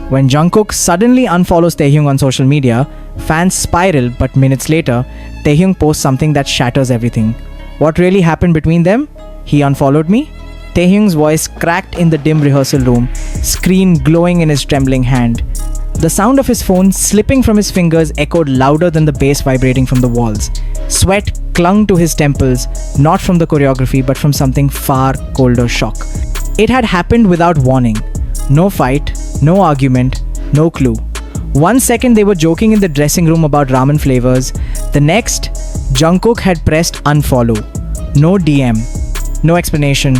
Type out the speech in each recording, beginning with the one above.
When Jungkook suddenly unfollows Taehyung on social media, fans spiral, but minutes later, Taehyung posts something that shatters everything. What really happened between them? He unfollowed me? Taehyung's voice cracked in the dim rehearsal room, screen glowing in his trembling hand. The sound of his phone slipping from his fingers echoed louder than the bass vibrating from the walls. Sweat clung to his temples, not from the choreography but from something far colder shock. It had happened without warning. No fight, no argument, no clue. 1 second they were joking in the dressing room about ramen flavors. The next, Jungkook had pressed unfollow. No DM, no explanation,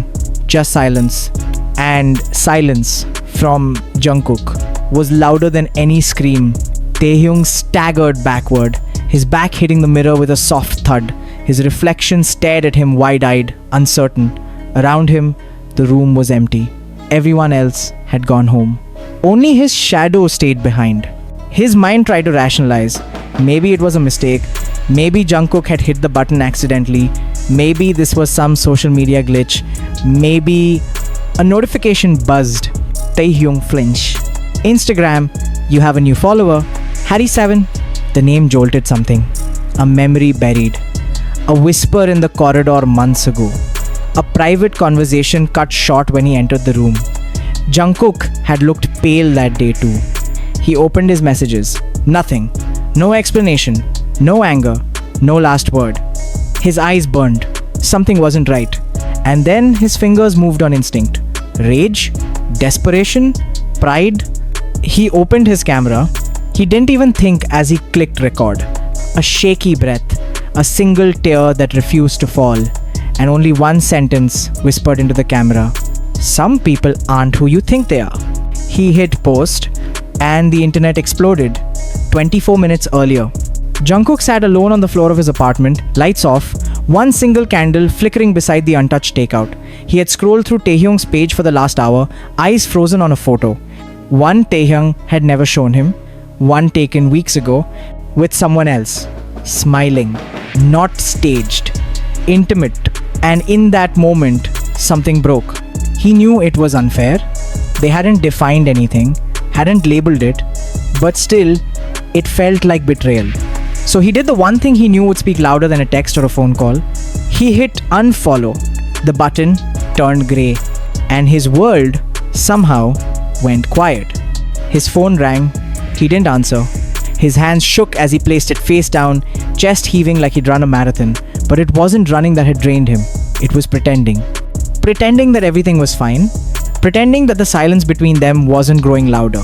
just silence. And silence from Jungkook was louder than any scream. Taehyung staggered backward, his back hitting the mirror with a soft thud. His reflection stared at him wide-eyed, uncertain. Around him, the room was empty. Everyone else had gone home. Only his shadow stayed behind. His mind tried to rationalize. Maybe it was a mistake. Maybe Jungkook had hit the button accidentally. Maybe this was some social media glitch. Maybe a notification buzzed. Taehyung flinched. Instagram, you have a new follower. Harry7. The name jolted something. A memory buried. A whisper in the corridor months ago. A private conversation cut short when he entered the room. Jungkook had looked pale that day too. He opened his messages. Nothing. No explanation. No anger. No last word. His eyes burned. Something wasn't right. And then his fingers moved on instinct. Rage? Desperation? Pride? He opened his camera. He didn't even think as he clicked record. A shaky breath. A single tear that refused to fall. And only one sentence whispered into the camera. Some people aren't who you think they are. He hit post and the internet exploded. 24 minutes earlier. Jungkook sat alone on the floor of his apartment, lights off, one single candle flickering beside the untouched takeout. He had scrolled through Taehyung's page for the last hour, eyes frozen on a photo. One Taehyung had never shown him, one taken weeks ago, with someone else, smiling, not staged, intimate, and in that moment, something broke. He knew it was unfair. They hadn't defined anything, hadn't labeled it, but still, it felt like betrayal. So he did the one thing he knew would speak louder than a text or a phone call. He hit unfollow. The button turned grey, and his world somehow went quiet. His phone rang. He didn't answer. His hands shook as he placed it face down, chest heaving like he'd run a marathon. But it wasn't running that had drained him. It was pretending. Pretending that everything was fine. Pretending that the silence between them wasn't growing louder.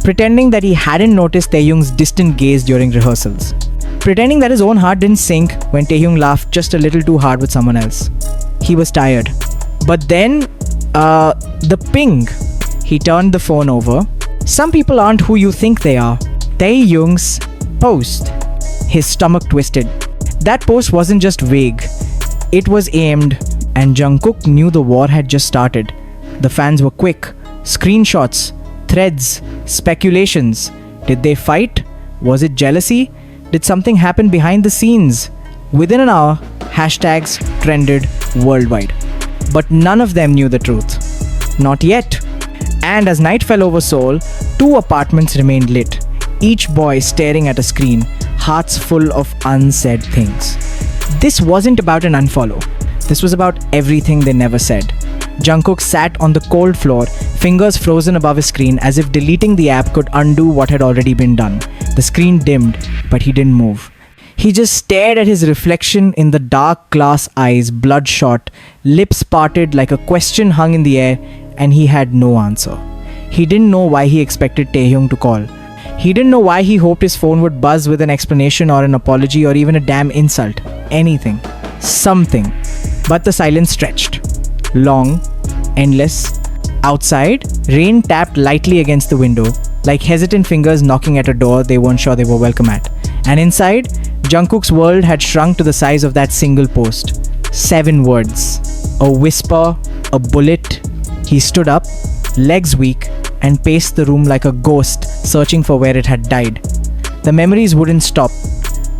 Pretending that he hadn't noticed Taehyung's distant gaze during rehearsals. Pretending that his own heart didn't sink when Taehyung laughed just a little too hard with someone else. He was tired. But then, the ping. He turned the phone over. Some people aren't who you think they are. Taehyung's post. His stomach twisted. That post wasn't just vague. It was aimed, and Jungkook knew the war had just started. The fans were quick. Screenshots, threads, speculations. Did they fight? Was it jealousy? Did something happen behind the scenes? Within an hour, hashtags trended worldwide. But none of them knew the truth. Not yet. And as night fell over Seoul, 2 apartments remained lit. Each boy staring at a screen, hearts full of unsaid things. This wasn't about an unfollow. This was about everything they never said. Jungkook sat on the cold floor, fingers frozen above his screen as if deleting the app could undo what had already been done. The screen dimmed, but he didn't move. He just stared at his reflection in the dark glass eyes, bloodshot, lips parted like a question hung in the air, and he had no answer. He didn't know why he expected Taehyung to call. He didn't know why he hoped his phone would buzz with an explanation or an apology or even a damn insult. Anything. Something. But the silence stretched. Long. Endless. Outside, rain tapped lightly against the window, like hesitant fingers knocking at a door they weren't sure they were welcome at. And inside, Jungkook's world had shrunk to the size of that single post. 7 words. A whisper, a bullet. He stood up, legs weak, and paced the room like a ghost searching for where it had died. The memories wouldn't stop.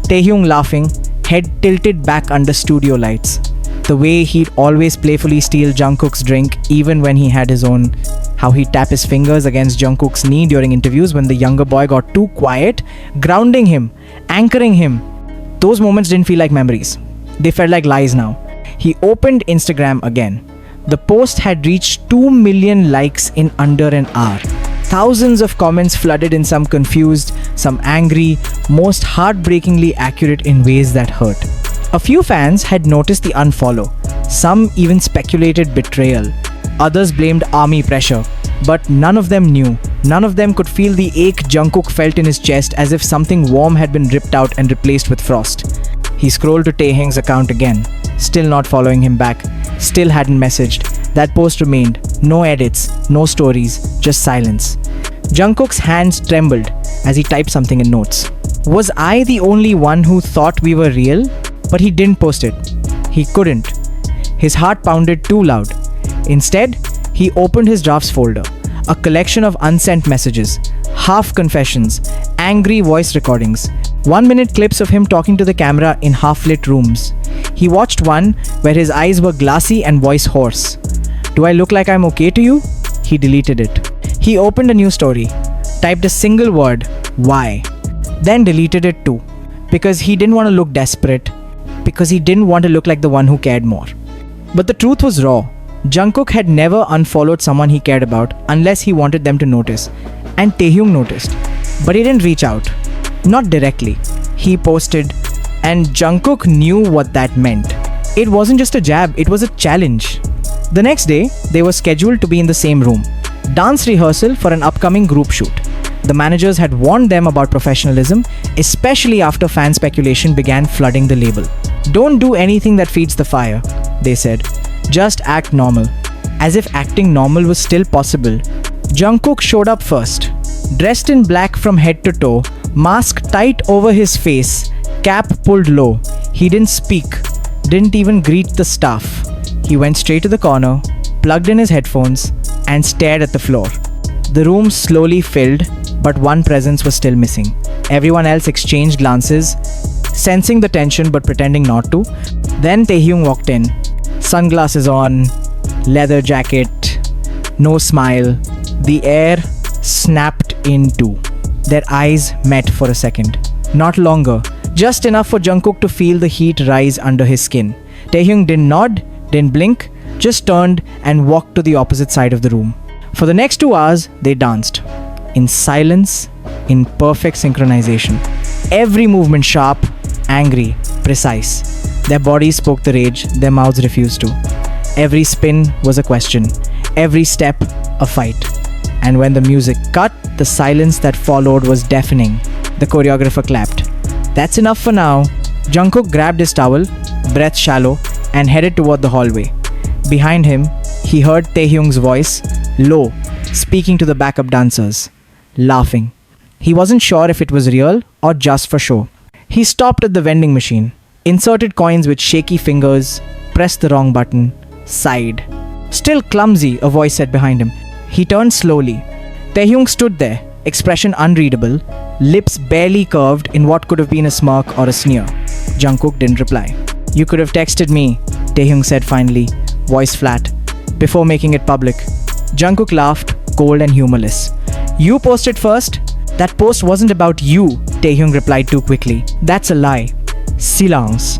Taehyung laughing, head tilted back under studio lights. The way he'd always playfully steal Jungkook's drink even when he had his own. How he'd tap his fingers against Jungkook's knee during interviews when the younger boy got too quiet, grounding him, anchoring him. Those moments didn't feel like memories. They felt like lies now. He opened Instagram again. The post had reached 2 million likes in under an hour. Thousands of comments flooded in, some confused, some angry, most heartbreakingly accurate in ways that hurt. A few fans had noticed the unfollow. Some even speculated betrayal. Others blamed army pressure. But none of them knew. None of them could feel the ache Jungkook felt in his chest, as if something warm had been ripped out and replaced with frost. He scrolled to Taehyung's account again. Still not following him back. Still hadn't messaged. That post remained. No edits, no stories, just silence. Jungkook's hands trembled as he typed something in notes. Was I the only one who thought we were real? But he didn't post it. He couldn't. His heart pounded too loud. Instead, he opened his drafts folder. A collection of unsent messages, half confessions, angry voice recordings, 1-minute clips of him talking to the camera in half-lit rooms. He watched one where his eyes were glassy and voice hoarse. Do I look like I'm okay to you? He deleted it. He opened a new story, typed a single word, why, then deleted it too. Because he didn't want to look desperate, because he didn't want to look like the one who cared more. But the truth was raw. Jungkook had never unfollowed someone he cared about unless he wanted them to notice. And Taehyung noticed. But he didn't reach out. Not directly. He posted, and Jungkook knew what that meant. It wasn't just a jab, it was a challenge. The next day, they were scheduled to be in the same room. Dance rehearsal for an upcoming group shoot. The managers had warned them about professionalism, especially after fan speculation began flooding the label. Don't do anything that feeds the fire, they said. Just act normal. As if acting normal was still possible. Jungkook showed up first. Dressed in black from head to toe, mask tight over his face, cap pulled low. He didn't speak, didn't even greet the staff. He went straight to the corner, plugged in his headphones, and stared at the floor. The room slowly filled, but one presence was still missing. Everyone else exchanged glances, sensing the tension but pretending not to. Then Taehyung walked in. Sunglasses on, leather jacket, no smile. The air snapped in two. Their eyes met for a second. Not longer, just enough for Jungkook to feel the heat rise under his skin. Taehyung didn't nod, didn't blink, just turned and walked to the opposite side of the room. For the next 2 hours, they danced. In silence, in perfect synchronization. Every movement sharp, angry, precise. Their bodies spoke the rage, their mouths refused to. Every spin was a question. Every step, a fight. And when the music cut, the silence that followed was deafening. The choreographer clapped. That's enough for now. Jungkook grabbed his towel, breath shallow, and headed toward the hallway. Behind him, he heard Taehyung's voice, low, speaking to the backup dancers, laughing. He wasn't sure if it was real or just for show. He stopped at the vending machine, inserted coins with shaky fingers, pressed the wrong button, sighed. Still clumsy, a voice said behind him. He turned slowly. Taehyung stood there, expression unreadable, lips barely curved in what could have been a smirk or a sneer. Jungkook didn't reply. You could have texted me, Taehyung said finally, voice flat, before making it public. Jungkook laughed, cold and humorless. You posted first? That post wasn't about you, Taehyung replied too quickly. That's a lie. Silence.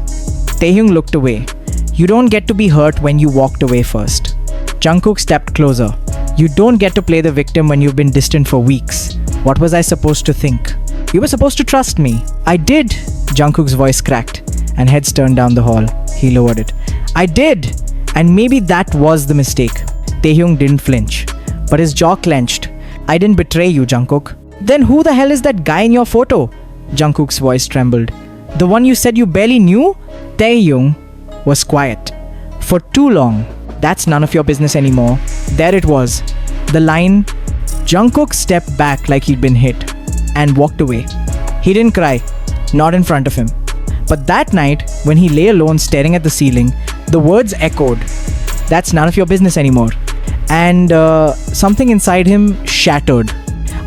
Taehyung looked away. You don't get to be hurt when you walked away first. Jungkook stepped closer. You don't get to play the victim when you've been distant for weeks. What was I supposed to think? You were supposed to trust me. I did. Jungkook's voice cracked and heads turned down the hall. He lowered it. I did. And maybe that was the mistake. Taehyung didn't flinch, but his jaw clenched. I didn't betray you, Jungkook. Then who the hell is that guy in your photo? Jungkook's voice trembled. The one you said you barely knew? Taehyung was quiet. For too long. That's none of your business anymore. There it was. The line. Jungkook stepped back like he'd been hit and walked away. He didn't cry. Not in front of him. But that night, when he lay alone staring at the ceiling, the words echoed. That's none of your business anymore. And something inside him shattered.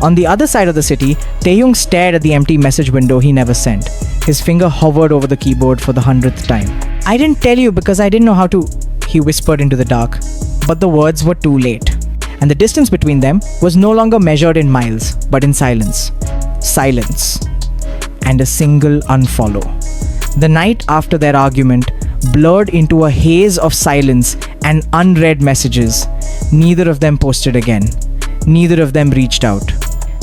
On the other side of the city, Taehyung stared at the empty message window he never sent. His finger hovered over the keyboard for the 100th time. I didn't tell you because I didn't know how to, he whispered into the dark. But the words were too late, and the distance between them was no longer measured in miles, but in silence. Silence. And a single unfollow. The night after their argument blurred into a haze of silence and unread messages. Neither of them posted again. Neither of them reached out.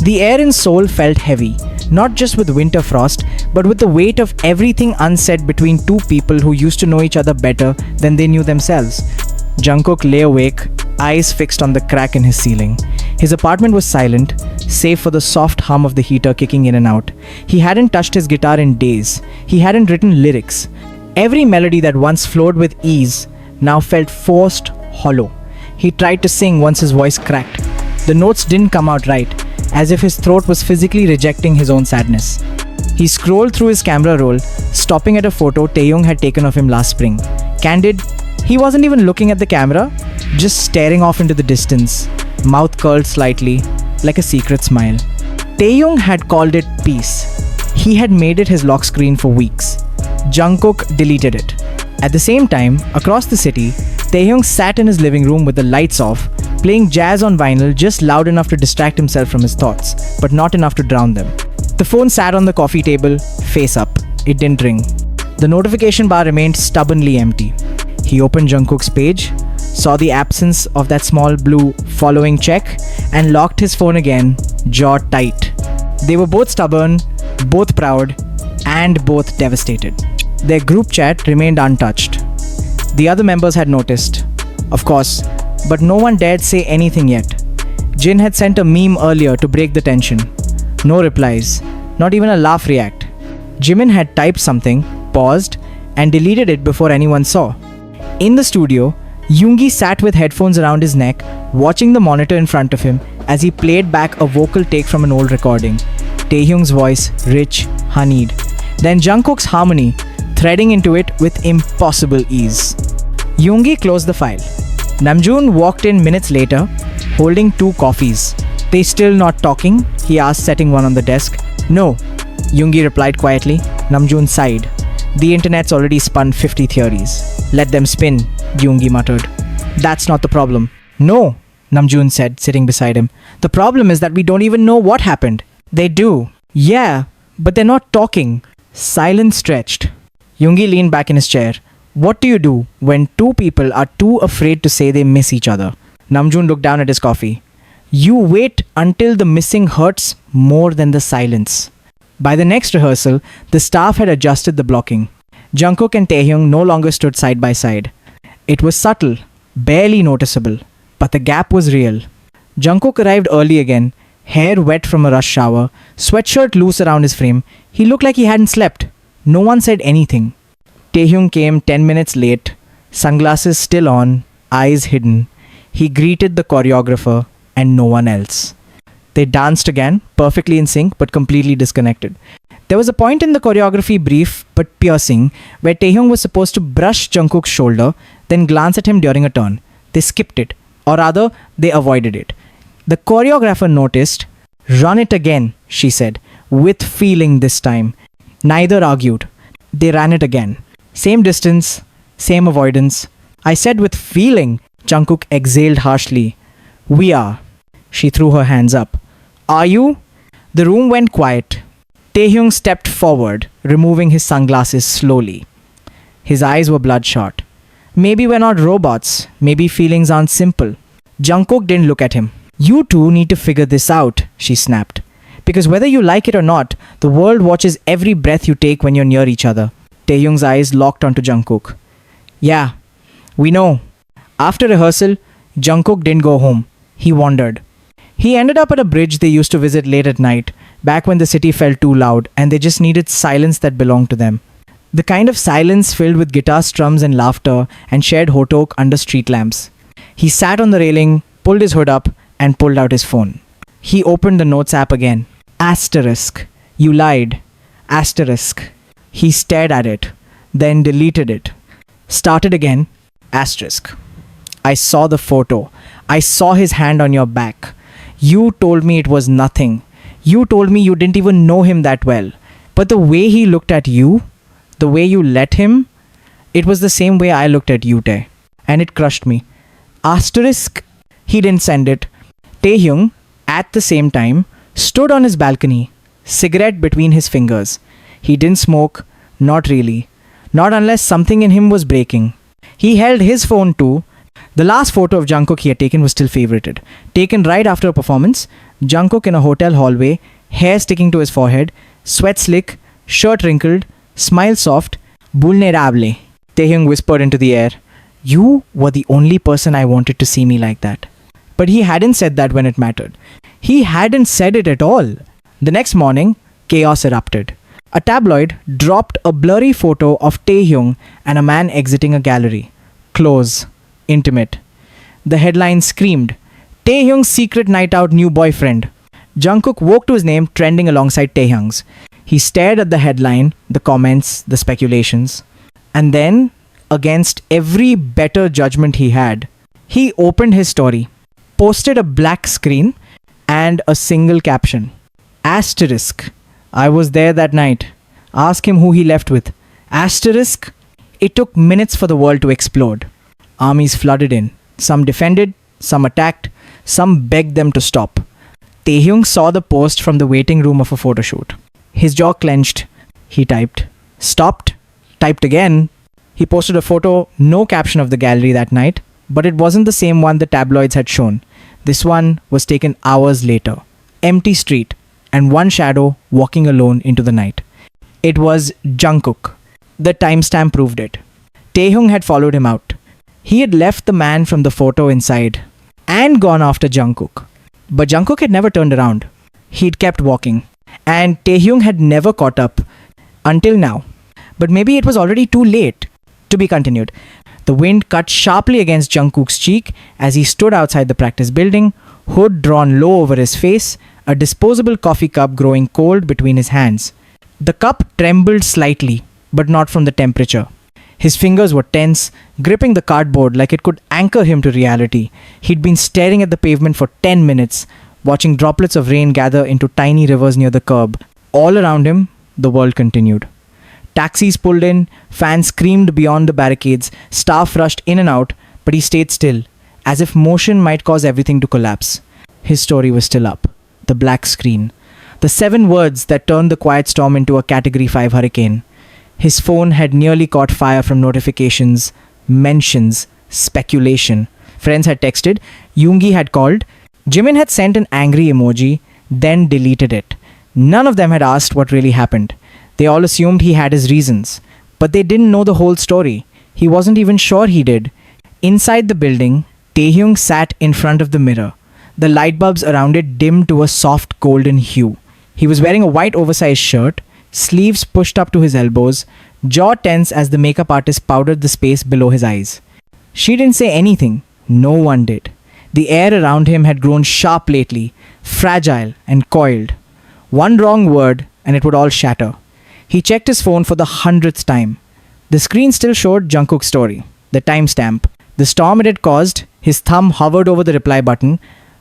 The air in Seoul felt heavy, not just with winter frost, but with the weight of everything unsaid between two people who used to know each other better than they knew themselves. Jungkook lay awake, eyes fixed on the crack in his ceiling. His apartment was silent, save for the soft hum of the heater kicking in and out. He hadn't touched his guitar in days. He hadn't written lyrics. Every melody that once flowed with ease now felt forced, hollow. He tried to sing once his voice cracked. The notes didn't come out right, as if his throat was physically rejecting his own sadness. He scrolled through his camera roll, stopping at a photo Taehyung had taken of him last spring. Candid, he wasn't even looking at the camera, just staring off into the distance, mouth curled slightly, like a secret smile. Taehyung had called it peace. He had made it his lock screen for weeks. Jungkook deleted it. At the same time, across the city, Taehyung sat in his living room with the lights off, playing jazz on vinyl just loud enough to distract himself from his thoughts, but not enough to drown them. The phone sat on the coffee table, face up. It didn't ring. The notification bar remained stubbornly empty. He opened Jungkook's page, saw the absence of that small blue following check, and locked his phone again, jaw tight. They were both stubborn, both proud, and both devastated. Their group chat remained untouched. The other members had noticed, of course, but no one dared say anything yet. Jin had sent a meme earlier to break the tension. No replies, not even a laugh react. Jimin had typed something, paused, and deleted it before anyone saw. In the studio, Yoongi sat with headphones around his neck, watching the monitor in front of him as he played back a vocal take from an old recording. Taehyung's voice, rich, honeyed. Then Jungkook's harmony, threading into it with impossible ease. Yoongi closed the file. Namjoon walked in minutes later, holding 2 coffees. "They still not talking?" he asked, setting one on the desk. "No," Yoongi replied quietly. Namjoon sighed. "The internet's already spun 50 theories. Let them spin," Yoongi muttered. "That's not the problem." "No," Namjoon said, sitting beside him. "The problem is that we don't even know what happened." "They do." "Yeah, but they're not talking." Silence stretched. Yoongi leaned back in his chair. "What do you do when two people are too afraid to say they miss each other?" Namjoon looked down at his coffee. "You wait until the missing hurts more than the silence." By the next rehearsal, the staff had adjusted the blocking. Jungkook and Taehyung no longer stood side by side. It was subtle, barely noticeable, but the gap was real. Jungkook arrived early again, hair wet from a rush shower, sweatshirt loose around his frame. He looked like he hadn't slept. No one said anything. Taehyung came 10 minutes late, sunglasses still on, eyes hidden. He greeted the choreographer and no one else. They danced again, perfectly in sync but completely disconnected. There was a point in the choreography, brief but piercing, where Taehyung was supposed to brush Jungkook's shoulder, then glance at him during a turn. They skipped it, or rather, they avoided it. The choreographer noticed. "Run it again," she said, with feeling this time. Neither argued. They ran it again. Same distance, same avoidance. "I said with feeling," Jungkook exhaled harshly. "We are." She threw her hands up. "Are you?" The room went quiet. Taehyung stepped forward, removing his sunglasses slowly. His eyes were bloodshot. "Maybe we're not robots. Maybe feelings aren't simple." Jungkook didn't look at him. "You two need to figure this out," she snapped. "Because whether you like it or not, the world watches every breath you take when you're near each other." Taehyung's eyes locked onto Jungkook. "Yeah, we know." After rehearsal, Jungkook didn't go home. He wandered. He ended up at a bridge they used to visit late at night, back when the city felt too loud and they just needed silence that belonged to them. The kind of silence filled with guitar strums and laughter and shared hotok under street lamps. He sat on the railing, pulled his hood up, and pulled out his phone. He opened the notes app again. Asterisk. "You lied." Asterisk. He stared at it, then deleted it. Started again. Asterisk. "I saw the photo. I saw his hand on your back. You told me it was nothing. You told me you didn't even know him that well. But the way he looked at you, the way you let him, It was the same way I looked at you, Tae. And it crushed me. Asterisk, he didn't send it. Taehyung, at the same time, stood on his balcony, cigarette between his fingers. He didn't smoke, not really. Not unless something in him was breaking. He held his phone too. The last photo of Jungkook he had taken was still favorited. Taken right after a performance, Jungkook in a hotel hallway, hair sticking to his forehead, sweat slick, shirt wrinkled, smile soft, vulnerable. Taehyung whispered into the air, "You were the only person I wanted to see me like that." But he hadn't said that when it mattered. He hadn't said it at all. The next morning, chaos erupted. A tabloid dropped a blurry photo of Taehyung and a man exiting a gallery. Close. Intimate. The headline screamed, "Taehyung's secret night out new boyfriend." Jungkook woke to his name trending alongside Taehyung's. He stared at the headline, the comments, the speculations. And then, against every better judgment he had, he opened his story, posted a black screen, and a single caption. Asterisk. I was there that night. Ask him who he left with. Asterisk. It took minutes for the world to explode. Armies flooded in. Some defended, some attacked, some begged them to stop. Taehyung saw the post from the waiting room of a photo shoot. His jaw clenched. He typed. Stopped. Typed again. He posted a photo, no caption of the gallery that night, but it wasn't the same one the tabloids had shown. This one was taken hours later. Empty street, and one shadow walking alone into the night. It was Jungkook. The timestamp proved it. Taehyung had followed him out. He had left the man from the photo inside and gone after Jungkook. But Jungkook had never turned around. He'd kept walking. And Taehyung had never caught up until now. But maybe it was already too late. To be continued. The wind cut sharply against Jungkook's cheek as he stood outside the practice building, hood drawn low over his face, a disposable coffee cup growing cold between his hands. The cup trembled slightly, but not from the temperature. His fingers were tense, gripping the cardboard like it could anchor him to reality. He'd been staring at the pavement for 10 minutes, watching droplets of rain gather into tiny rivers near the curb. All around him, the world continued. Taxis pulled in, fans screamed beyond the barricades, staff rushed in and out, but he stayed still, as if motion might cause everything to collapse. His story was still up. The black screen. The 7 words that turned the quiet storm into a Category 5 hurricane. His phone had nearly caught fire from notifications, mentions, speculation. Friends had texted, Yoongi had called, Jimin had sent an angry emoji, then deleted it. None of them had asked what really happened. They all assumed he had his reasons. But they didn't know the whole story. He wasn't even sure he did. Inside the building, Taehyung sat in front of the mirror. The light bulbs around it dimmed to a soft golden hue. He was wearing a white oversized shirt, sleeves pushed up to his elbows, jaw tense as the makeup artist powdered the space below his eyes. She didn't say anything. No one did. The air around him had grown sharp lately, fragile and coiled. One wrong word and it would all shatter. He checked his phone for the 100th time. The screen still showed Jungkook's story, the timestamp, the storm it had caused. His thumb hovered over the reply button,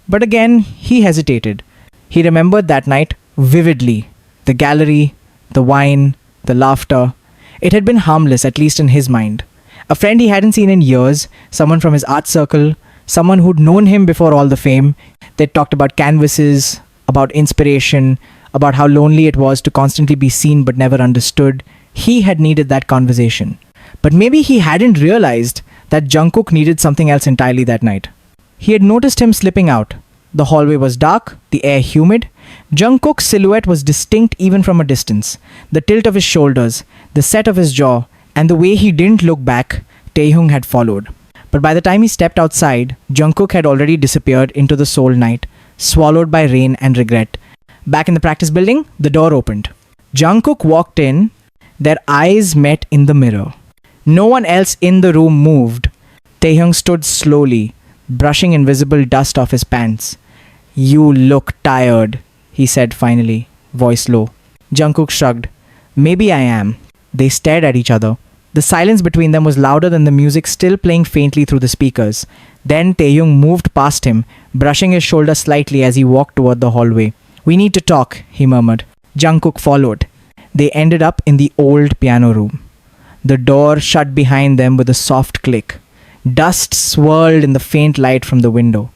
but again he hesitated. He remembered that night vividly. The gallery, the wine, the laughter. It had been harmless, at least in his mind. A friend he hadn't seen in years, someone from his art circle, someone who'd known him before all the fame. They'd talked about canvases, about inspiration, about how lonely it was to constantly be seen but never understood. He had needed that conversation. But maybe he hadn't realized that Jungkook needed something else entirely that night. He had noticed him slipping out. The hallway was dark, the air humid. Jungkook's silhouette was distinct even from a distance. The tilt of his shoulders, the set of his jaw, and the way he didn't look back, Taehyung had followed. But by the time he stepped outside, Jungkook had already disappeared into the Seoul night, swallowed by rain and regret. Back in the practice building, the door opened. Jungkook walked in. Their eyes met in the mirror. No one else in the room moved. Taehyung stood slowly, brushing invisible dust off his pants. "You look tired," he said finally, voice low. Jungkook shrugged. "Maybe I am." They stared at each other. The silence between them was louder than the music still playing faintly through the speakers. Then Taehyung moved past him, brushing his shoulder slightly as he walked toward the hallway. "We need to talk," he murmured. Jungkook followed. They ended up in the old piano room. The door shut behind them with a soft click. Dust swirled in the faint light from the window.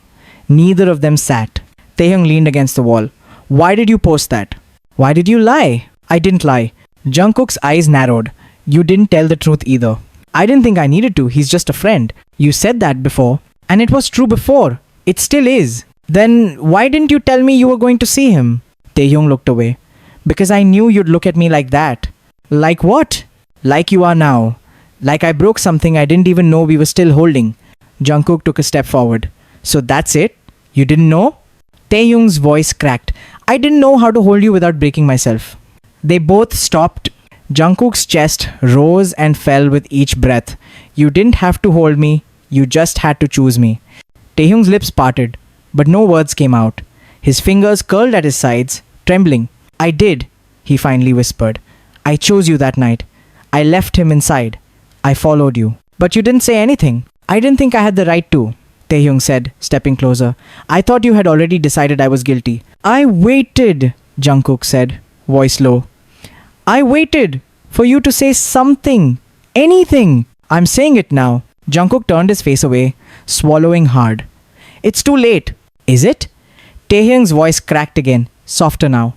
Neither of them sat. Taehyung leaned against the wall. Why did you post that? Why did you lie? I didn't lie. Jungkook's eyes narrowed. You didn't tell the truth either. I didn't think I needed to. He's just a friend. You said that before. And it was true before. It still is. Then why didn't you tell me you were going to see him? Taehyung looked away. Because I knew you'd look at me like that. Like what? Like you are now. Like I broke something I didn't even know we were still holding. Jungkook took a step forward. So that's it? You didn't know? Taehyung's voice cracked. I didn't know how to hold you without breaking myself. They both stopped. Jungkook's chest rose and fell with each breath. You didn't have to hold me. You just had to choose me. Taehyung's lips parted, but no words came out. His fingers curled at his sides, trembling. I did, he finally whispered. I chose you that night. I left him inside. I followed you. But you didn't say anything. I didn't think I had the right to, Taehyung said, stepping closer. I thought you had already decided I was guilty. I waited, Jungkook said, voice low. I waited for you to say something. Anything. I'm saying it now. Jungkook turned his face away, swallowing hard. It's too late. Is it? Taehyung's voice cracked again, softer now.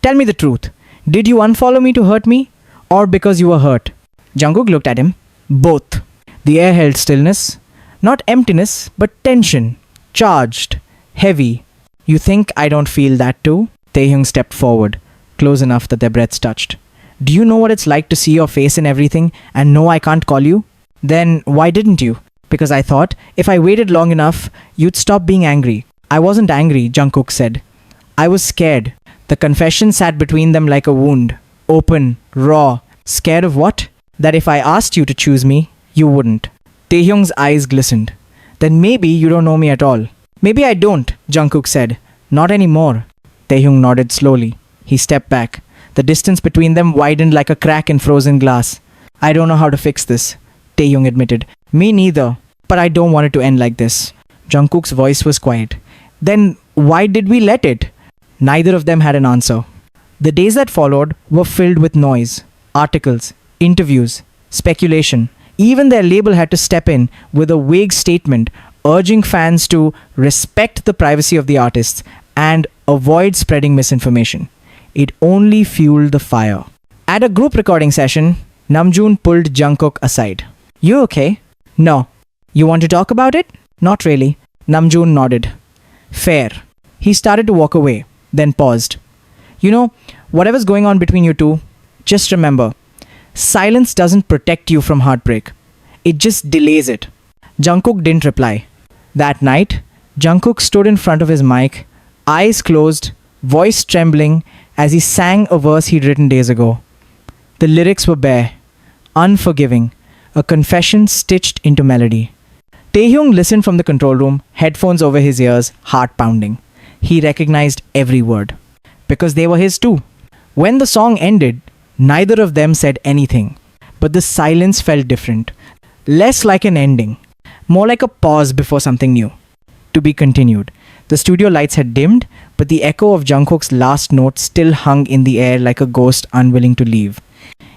Tell me the truth. Did you unfollow me to hurt me? Or because you were hurt? Jungkook looked at him. Both. The air held stillness. Not emptiness, but tension. Charged. Heavy. You think I don't feel that too? Taehyung stepped forward, close enough that their breaths touched. Do you know what it's like to see your face in everything and know I can't call you? Then why didn't you? Because I thought if I waited long enough, you'd stop being angry. I wasn't angry, Jungkook said. I was scared. The confession sat between them like a wound. Open, raw. Scared of what? That if I asked you to choose me, you wouldn't. Taehyung's eyes glistened. Then maybe you don't know me at all. Maybe I don't, Jungkook said. Not anymore. Taehyung nodded slowly. He stepped back. The distance between them widened like a crack in frozen glass. I don't know how to fix this, Taehyung admitted. Me neither. But I don't want it to end like this. Jungkook's voice was quiet. Then why did we let it? Neither of them had an answer. The days that followed were filled with noise, articles, interviews, speculation. Even their label had to step in with a vague statement urging fans to respect the privacy of the artists and avoid spreading misinformation. It only fueled the fire. At a group recording session, Namjoon pulled Jungkook aside. You okay? No. You want to talk about it? Not really. Namjoon nodded. Fair. He started to walk away, then paused. You know, whatever's going on between you two, just remember, silence doesn't protect you from heartbreak. It just delays it. Jungkook didn't reply. That night, Jungkook stood in front of his mic, eyes closed, voice trembling as he sang a verse he'd written days ago. The lyrics were bare, unforgiving, a confession stitched into melody. Taehyung listened from the control room, headphones over his ears, heart pounding. He recognized every word. Because they were his too. When the song ended, neither of them said anything. But the silence felt different. Less like an ending. More like a pause before something new. To be continued. The studio lights had dimmed, but the echo of Jungkook's last note still hung in the air like a ghost unwilling to leave.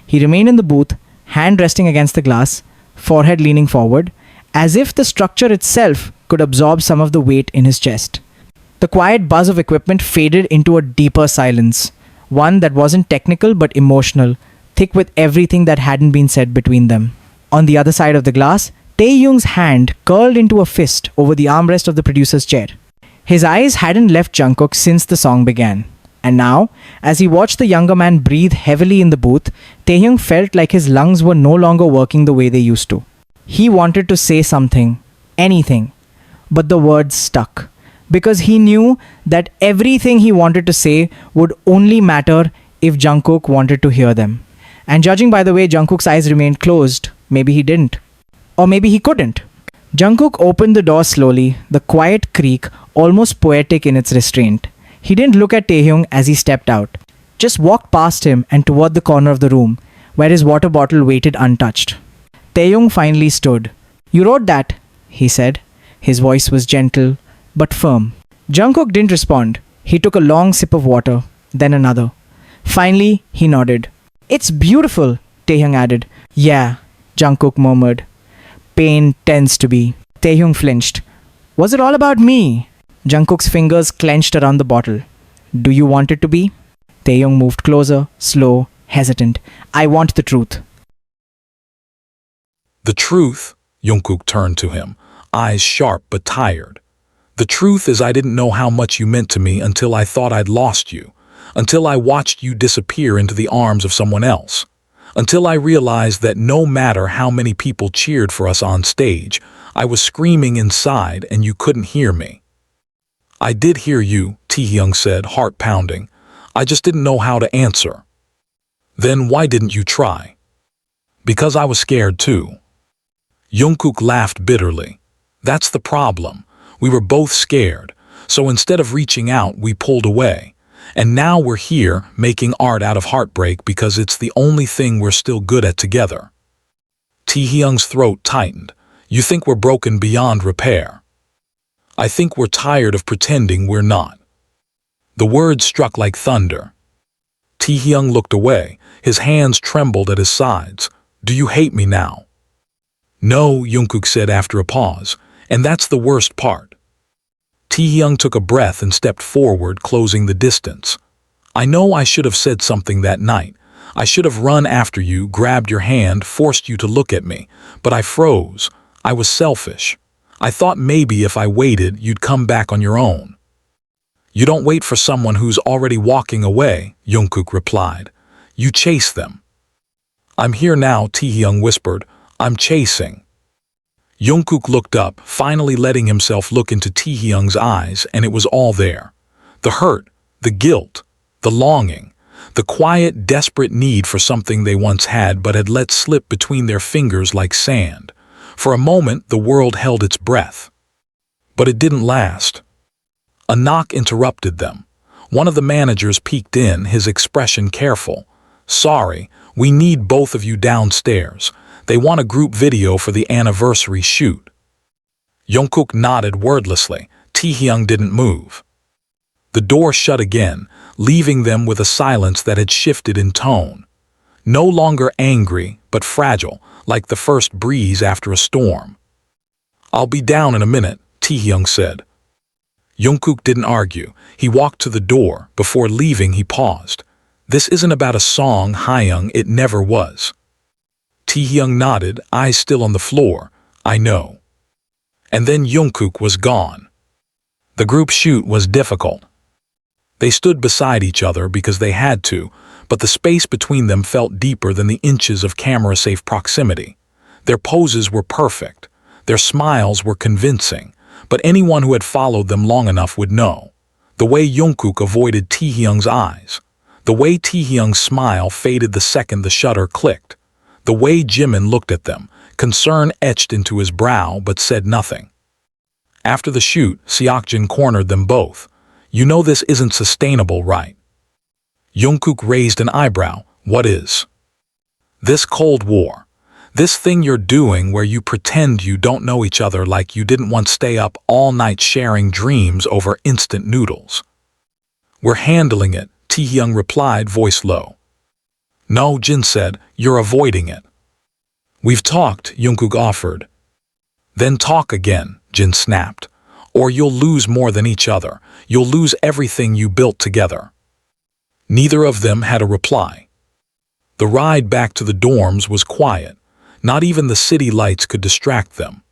He remained in the booth, hand resting against the glass, forehead leaning forward, as if the structure itself could absorb some of the weight in his chest. The quiet buzz of equipment faded into a deeper silence, one that wasn't technical but emotional, thick with everything that hadn't been said between them. On the other side of the glass, Taehyung's hand curled into a fist over the armrest of the producer's chair. His eyes hadn't left Jungkook since the song began. And now, as he watched the younger man breathe heavily in the booth, Taehyung felt like his lungs were no longer working the way they used to. He wanted to say something, anything, but the words stuck. Because he knew that everything he wanted to say would only matter if Jungkook wanted to hear them. And judging by the way Jungkook's eyes remained closed, maybe he didn't. Or maybe he couldn't. Jungkook opened the door slowly, the quiet creak almost poetic in its restraint. He didn't look at Taehyung as he stepped out, just walked past him and toward the corner of the room, where his water bottle waited untouched. Taehyung finally stood. You wrote that, he said. His voice was gentle, but firm. Jungkook didn't respond. He took a long sip of water, then another. Finally, he nodded. It's beautiful, Taehyung added. Yeah, Jungkook murmured. Pain tends to be. Taehyung flinched. Was it all about me? Jungkook's fingers clenched around the bottle. Do you want it to be? Taehyung moved closer, slow, hesitant. I want the truth. The truth? Jungkook turned to him, eyes sharp but tired. The truth is I didn't know how much you meant to me until I thought I'd lost you, until I watched you disappear into the arms of someone else, until I realized that no matter how many people cheered for us on stage, I was screaming inside and you couldn't hear me. I did hear you, Taehyung said, heart pounding. I just didn't know how to answer. Then why didn't you try? Because I was scared too. Jungkook laughed bitterly. That's the problem. We were both scared, so instead of reaching out, we pulled away. And now we're here, making art out of heartbreak because it's the only thing we're still good at together. Taehyung's throat tightened. You think we're broken beyond repair. I think we're tired of pretending we're not. The words struck like thunder. Taehyung looked away. His hands trembled at his sides. Do you hate me now? No, Jungkook said after a pause, and that's the worst part. Taehyung took a breath and stepped forward, closing the distance. I know I should have said something that night. I should have run after you, grabbed your hand, forced you to look at me, but I froze. I was selfish. I thought maybe if I waited, you'd come back on your own. You don't wait for someone who's already walking away, Jungkook replied. You chase them. I'm here now, Taehyung whispered. I'm chasing. Jungkook looked up, finally letting himself look into Taehyung's eyes, and it was all there. The hurt, the guilt, the longing, the quiet, desperate need for something they once had but had let slip between their fingers like sand. For a moment, the world held its breath. But it didn't last. A knock interrupted them. One of the managers peeked in, his expression careful. Sorry, we need both of you downstairs. They want a group video for the anniversary shoot. Jungkook nodded wordlessly. Taehyung didn't move. The door shut again, leaving them with a silence that had shifted in tone. No longer angry, but fragile, like the first breeze after a storm. I'll be down in a minute, Taehyung said. Jungkook didn't argue. He walked to the door. Before leaving, he paused. This isn't about a song, Hyung, it never was. Taehyung nodded, eyes still on the floor. I know. And then Jungkook was gone. The group shoot was difficult. They stood beside each other because they had to, but the space between them felt deeper than the inches of camera-safe proximity. Their poses were perfect. Their smiles were convincing, but anyone who had followed them long enough would know. The way Jungkook avoided Taehyung's eyes. The way Taehyung's smile faded the second the shutter clicked. The way Jimin looked at them, concern etched into his brow but said nothing. After the shoot, Seokjin cornered them both. You know this isn't sustainable, right? Jungkook raised an eyebrow. What is? This Cold War. This thing you're doing where you pretend you don't know each other like you didn't once stay up all night sharing dreams over instant noodles. We're handling it, Taehyung replied, voice low. No, Jin said, you're avoiding it. We've talked, Jungkook offered. Then talk again, Jin snapped. Or you'll lose more than each other. You'll lose everything you built together. Neither of them had a reply. The ride back to the dorms was quiet. Not even the city lights could distract them.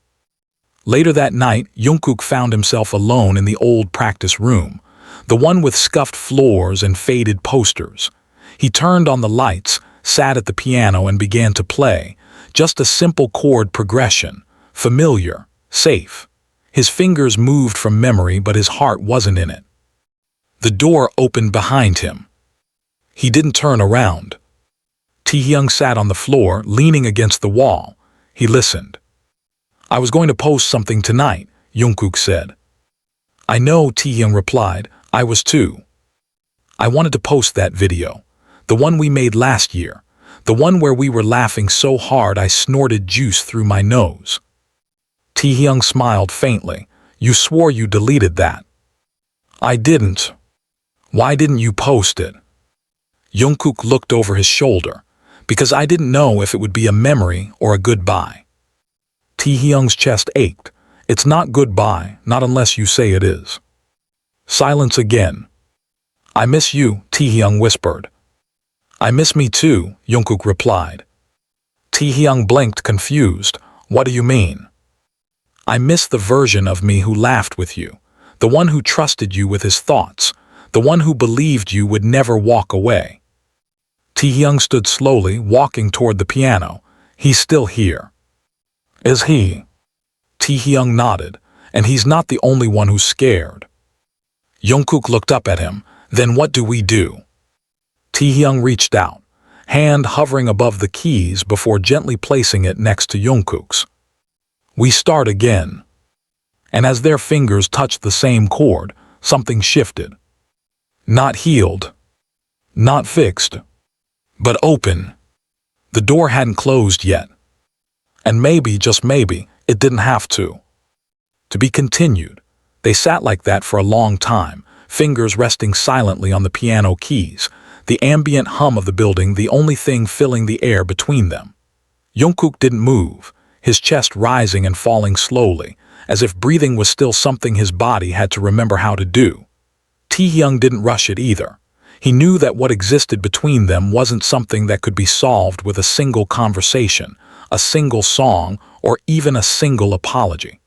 Later that night, Jungkook found himself alone in the old practice room, the one with scuffed floors and faded posters. He turned on the lights, sat at the piano and began to play, just a simple chord progression, familiar, safe. His fingers moved from memory, but his heart wasn't in it. The door opened behind him. He didn't turn around. Taehyung sat on the floor, leaning against the wall. He listened. I was going to post something tonight, Jungkook said. I know, Taehyung replied. I was too. I wanted to post that video. The one we made last year. The one where we were laughing so hard I snorted juice through my nose. Taehyung smiled faintly. You swore you deleted that. I didn't. Why didn't you post it? Jungkook looked over his shoulder. because I didn't know if it would be a memory or a goodbye. Taehyung's chest ached. It's not goodbye, not unless you say it is. Silence again. I miss you, Taehyung whispered. I miss me too, Jungkook replied. Taehyung blinked, confused. What do you mean? I miss the version of me who laughed with you, the one who trusted you with his thoughts, the one who believed you would never walk away. Taehyung stood slowly, walking toward the piano. He's still here. Is he? Taehyung nodded, and he's not the only one who's scared. Jungkook looked up at him. Then what do we do? Taehyung reached out, hand hovering above the keys before gently placing it next to Jungkook's. We start again. And as their fingers touched the same chord, something shifted. Not healed. Not fixed. But open. The door hadn't closed yet. And maybe, just maybe, it didn't have to. To be continued. They sat like that for a long time, fingers resting silently on the piano keys, the ambient hum of the building the only thing filling the air between them. Jungkook didn't move, his chest rising and falling slowly, as if breathing was still something his body had to remember how to do. Taehyung didn't rush it either. He knew that what existed between them wasn't something that could be solved with a single conversation, a single song, or even a single apology.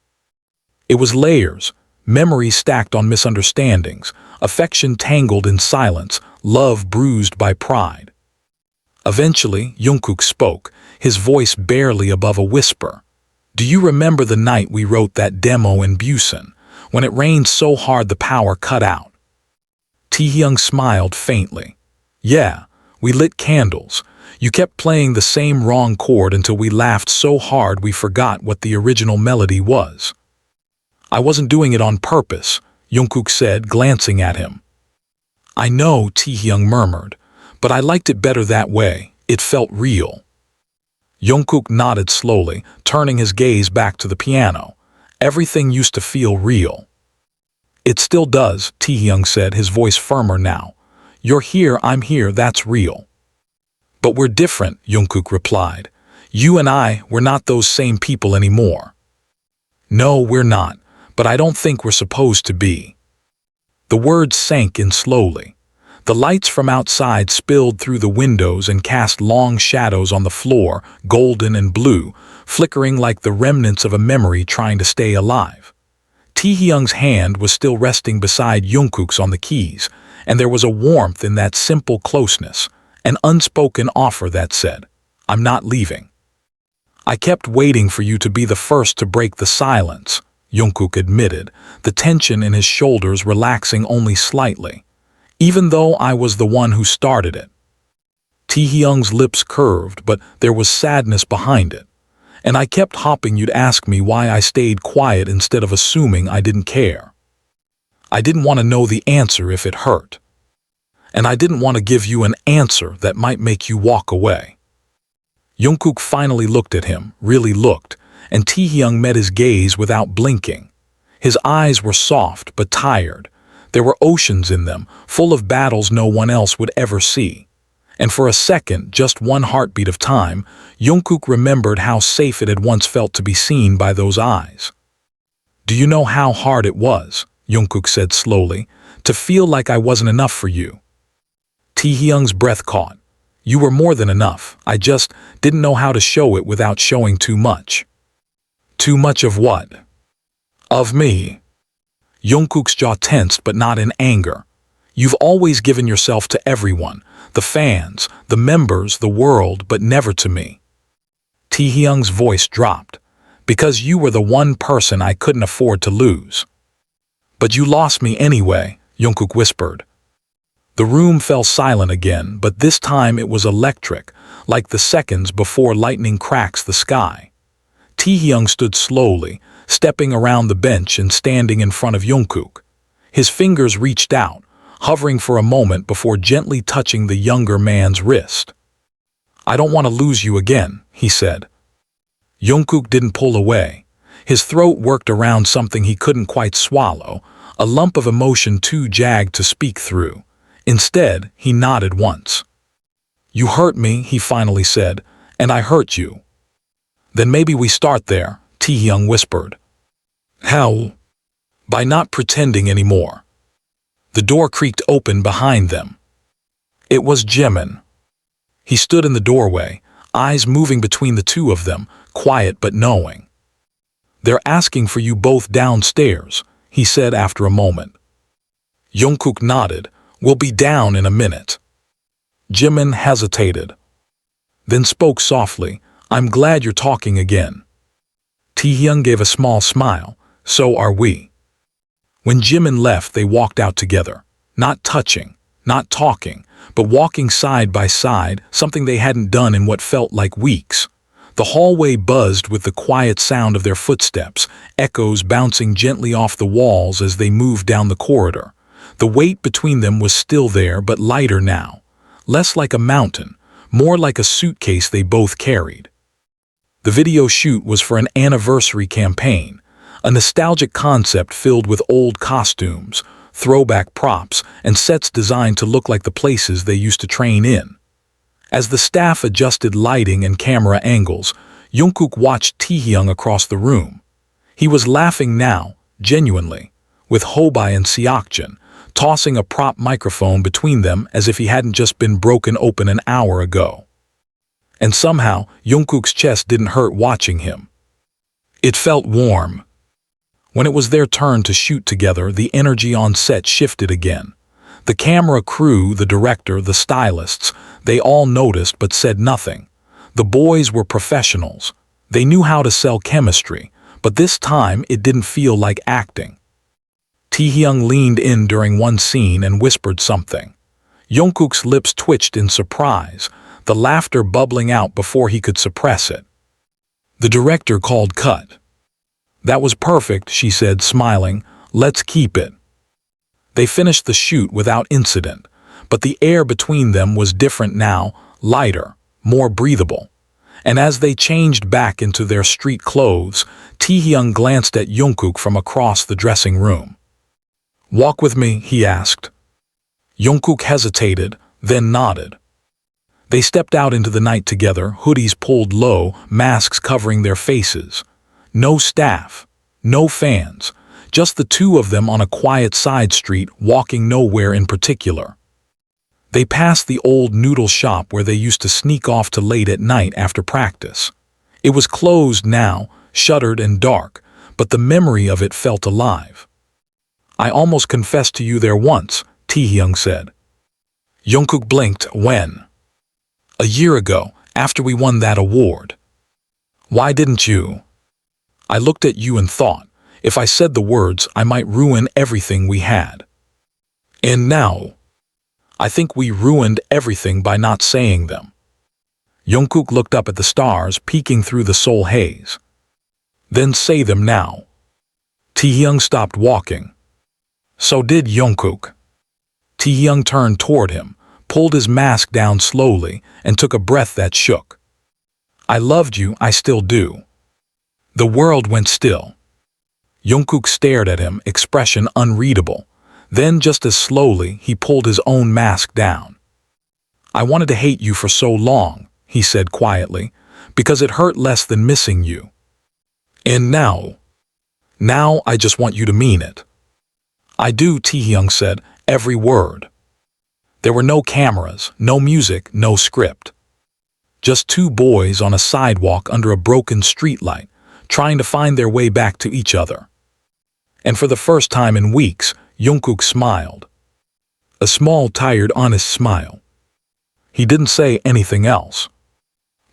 It was layers, memory stacked on misunderstandings, affection tangled in silence, love bruised by pride. Eventually, Jungkook spoke, his voice barely above a whisper. Do you remember the night we wrote that demo in Busan, when it rained so hard the power cut out? Taehyung smiled faintly. Yeah, we lit candles. You kept playing the same wrong chord until we laughed so hard we forgot what the original melody was. I wasn't doing it on purpose, Jungkook said, glancing at him. I know, Taehyung murmured, but I liked it better that way. It felt real. Jungkook nodded slowly, turning his gaze back to the piano. Everything used to feel real. It still does, Taehyung said, his voice firmer now. You're here, I'm here, that's real. But we're different, Jungkook replied. You and I, we're not those same people anymore. No, we're not, but I don't think we're supposed to be. The words sank in slowly. The lights from outside spilled through the windows and cast long shadows on the floor, golden and blue, flickering like the remnants of a memory trying to stay alive. Taehyung's hand was still resting beside Jungkook's on the keys, and there was a warmth in that simple closeness, an unspoken offer that said, I'm not leaving. I kept waiting for you to be the first to break the silence, Jungkook admitted, the tension in his shoulders relaxing only slightly, even though I was the one who started it. Taehyung's lips curved, but there was sadness behind it, and I kept hoping you'd ask me why I stayed quiet instead of assuming I didn't care. I didn't want to know the answer if it hurt, and I didn't want to give you an answer that might make you walk away. Jungkook finally looked at him, really looked, and Taehyung met his gaze without blinking. His eyes were soft but tired. There were oceans in them, full of battles no one else would ever see. And for a second, just one heartbeat of time, Jungkook remembered how safe it had once felt to be seen by those eyes. Do you know how hard it was, Jungkook said slowly, to feel like I wasn't enough for you? Taehyung's breath caught. You were more than enough. I just didn't know how to show it without showing too much. Too much of what? Of me. Jungkook's jaw tensed, but not in anger. You've always given yourself to everyone, the fans, the members, the world, but never to me. Taehyung's voice dropped. Because you were the one person I couldn't afford to lose. But you lost me anyway, Jungkook whispered. The room fell silent again, but this time it was electric, like the seconds before lightning cracks the sky. Taehyung stood slowly, stepping around the bench and standing in front of Jungkook. His fingers reached out, hovering for a moment before gently touching the younger man's wrist. I don't want to lose you again, he said. Jungkook didn't pull away. His throat worked around something he couldn't quite swallow, a lump of emotion too jagged to speak through. Instead, he nodded once. You hurt me, he finally said, and I hurt you. Then maybe we start there, Taehyung whispered. How? By not pretending anymore. The door creaked open behind them. It was Jimin. He stood in the doorway, eyes moving between the two of them, quiet but knowing. They're asking for you both downstairs, he said after a moment. Jungkook nodded. We'll be down in a minute. Jimin hesitated, then spoke softly. I'm glad you're talking again. Taehyung gave a small smile. So are we. When Jimin left, they walked out together, not touching, not talking, but walking side by side, something they hadn't done in what felt like weeks. The hallway buzzed with the quiet sound of their footsteps, echoes bouncing gently off the walls as they moved down the corridor. The weight between them was still there, but lighter now. Less like a mountain, more like a suitcase they both carried. The video shoot was for an anniversary campaign, a nostalgic concept filled with old costumes, throwback props, and sets designed to look like the places they used to train in. As the staff adjusted lighting and camera angles, Jungkook watched Taehyung across the room. He was laughing now, genuinely, with Hobi and Seokjin, tossing a prop microphone between them as if he hadn't just been broken open an hour ago. And somehow, Jungkook's chest didn't hurt watching him. It felt warm. When it was their turn to shoot together, the energy on set shifted again. The camera crew, the director, the stylists, they all noticed but said nothing. The boys were professionals. They knew how to sell chemistry, but this time it didn't feel like acting. Taehyung leaned in during one scene and whispered something. Jungkook's lips twitched in surprise, the laughter bubbling out before he could suppress it. The director called cut. That was perfect, she said, smiling. Let's keep it. They finished the shoot without incident, but the air between them was different now, lighter, more breathable. And as they changed back into their street clothes, Taehyung glanced at Jungkook from across the dressing room. Walk with me, he asked. Jungkook hesitated, then nodded. They stepped out into the night together, hoodies pulled low, masks covering their faces. No staff, no fans, just the two of them on a quiet side street walking nowhere in particular. They passed the old noodle shop where they used to sneak off to late at night after practice. It was closed now, shuttered and dark, but the memory of it felt alive. I almost confessed to you there once, Taehyung said. Jungkook blinked. When? A year ago, after we won that award. Why didn't you? I looked at you and thought, if I said the words, I might ruin everything we had. And now, I think we ruined everything by not saying them. Jungkook looked up at the stars peeking through the soul haze. Then say them now. Taehyung stopped walking. So did Jungkook. Taehyung turned toward him, pulled his mask down slowly, and took a breath that shook. I loved you, I still do. The world went still. Jungkook stared at him, expression unreadable. Then, just as slowly, he pulled his own mask down. I wanted to hate you for so long, he said quietly, because it hurt less than missing you. And now I just want you to mean it. I do, Taehyung said, every word. There were no cameras, no music, no script. Just two boys on a sidewalk under a broken streetlight, trying to find their way back to each other. And for the first time in weeks, Jungkook smiled. A small, tired, honest smile. He didn't say anything else.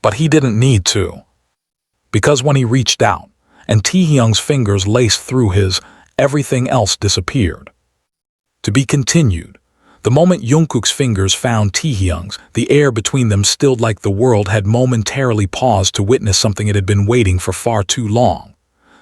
But he didn't need to. Because when he reached out, and Taehyung's fingers laced through his, everything else disappeared. To be continued. The moment Jungkook's fingers found Taehyung's, the air between them stilled like the world had momentarily paused to witness something it had been waiting for far too long.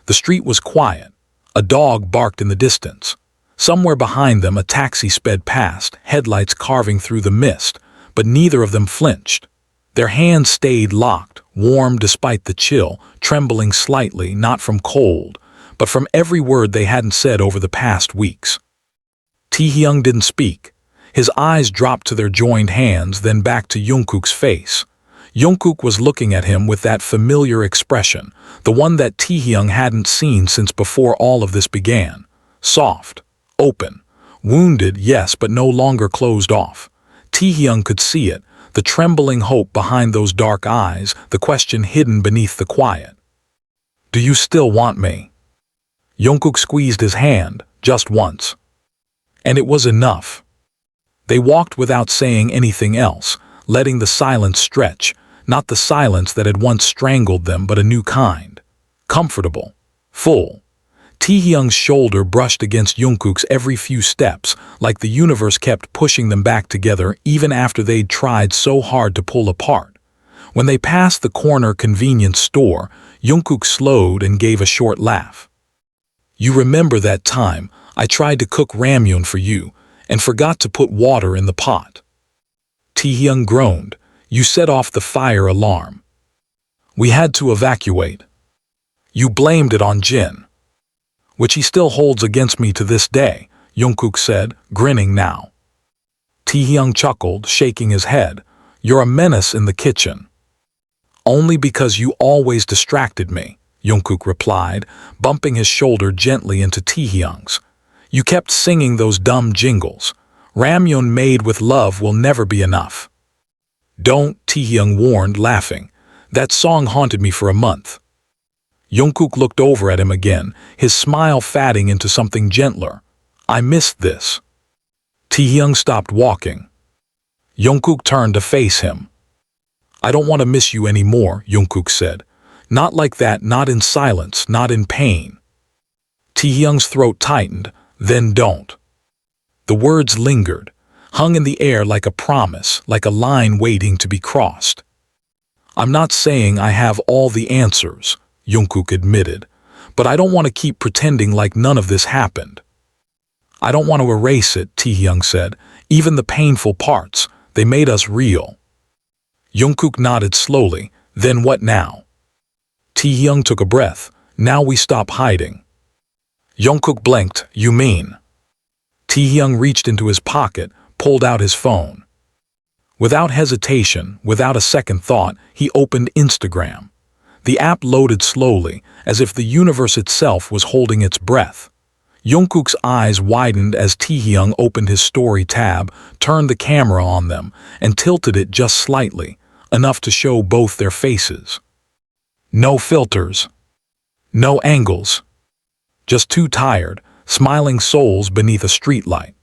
The street was quiet. A dog barked in the distance. Somewhere behind them a taxi sped past, headlights carving through the mist, but neither of them flinched. Their hands stayed locked, warm despite the chill, trembling slightly, not from cold, but from every word they hadn't said over the past weeks. Taehyung didn't speak. His eyes dropped to their joined hands, then back to Jungkook's face. Jungkook was looking at him with that familiar expression, the one that Taehyung hadn't seen since before all of this began. Soft, open, wounded, yes, but no longer closed off. Taehyung could see it, the trembling hope behind those dark eyes, the question hidden beneath the quiet. "Do you still want me?" Jungkook squeezed his hand, just once. And it was enough. They walked without saying anything else, letting the silence stretch, not the silence that had once strangled them, but a new kind. Comfortable. Full. Taehyung's shoulder brushed against Jungkook's every few steps, like the universe kept pushing them back together even after they'd tried so hard to pull apart. When they passed the corner convenience store, Jungkook slowed and gave a short laugh. "You remember that time I tried to cook ramyun for you and forgot to put water in the pot?" Taehyung groaned. "You set off the fire alarm. We had to evacuate. You blamed it on Jin, which he still holds against me to this day," Jungkook said, grinning now. Taehyung chuckled, shaking his head. "You're a menace in the kitchen." "Only because you always distracted me," Jungkook replied, bumping his shoulder gently into Taehyung's. "You kept singing those dumb jingles. Ramyun made with love will never be enough." "Don't," Taehyung warned, laughing. "That song haunted me for a month." Jungkook looked over at him again, his smile fading into something gentler. "I missed this." Taehyung stopped walking. Jungkook turned to face him. "I don't want to miss you anymore," Jungkook said. "Not like that, not in silence, not in pain." Taehyung's throat tightened. "Then don't." The words lingered, hung in the air like a promise, like a line waiting to be crossed. "I'm not saying I have all the answers," Jungkook admitted, "but I don't want to keep pretending like none of this happened." "I don't want to erase it," Taehyung said. "Even the painful parts, they made us real." Jungkook nodded slowly. "Then what now?" Taehyung took a breath. "Now we stop hiding." Jungkook blinked. "You mean?" Taehyung reached into his pocket, pulled out his phone. Without hesitation, without a second thought, he opened Instagram. The app loaded slowly, as if the universe itself was holding its breath. Jungkook's eyes widened as Taehyung opened his story tab, turned the camera on them, and tilted it just slightly, enough to show both their faces. No filters. No angles. Just two tired, smiling souls beneath a streetlight.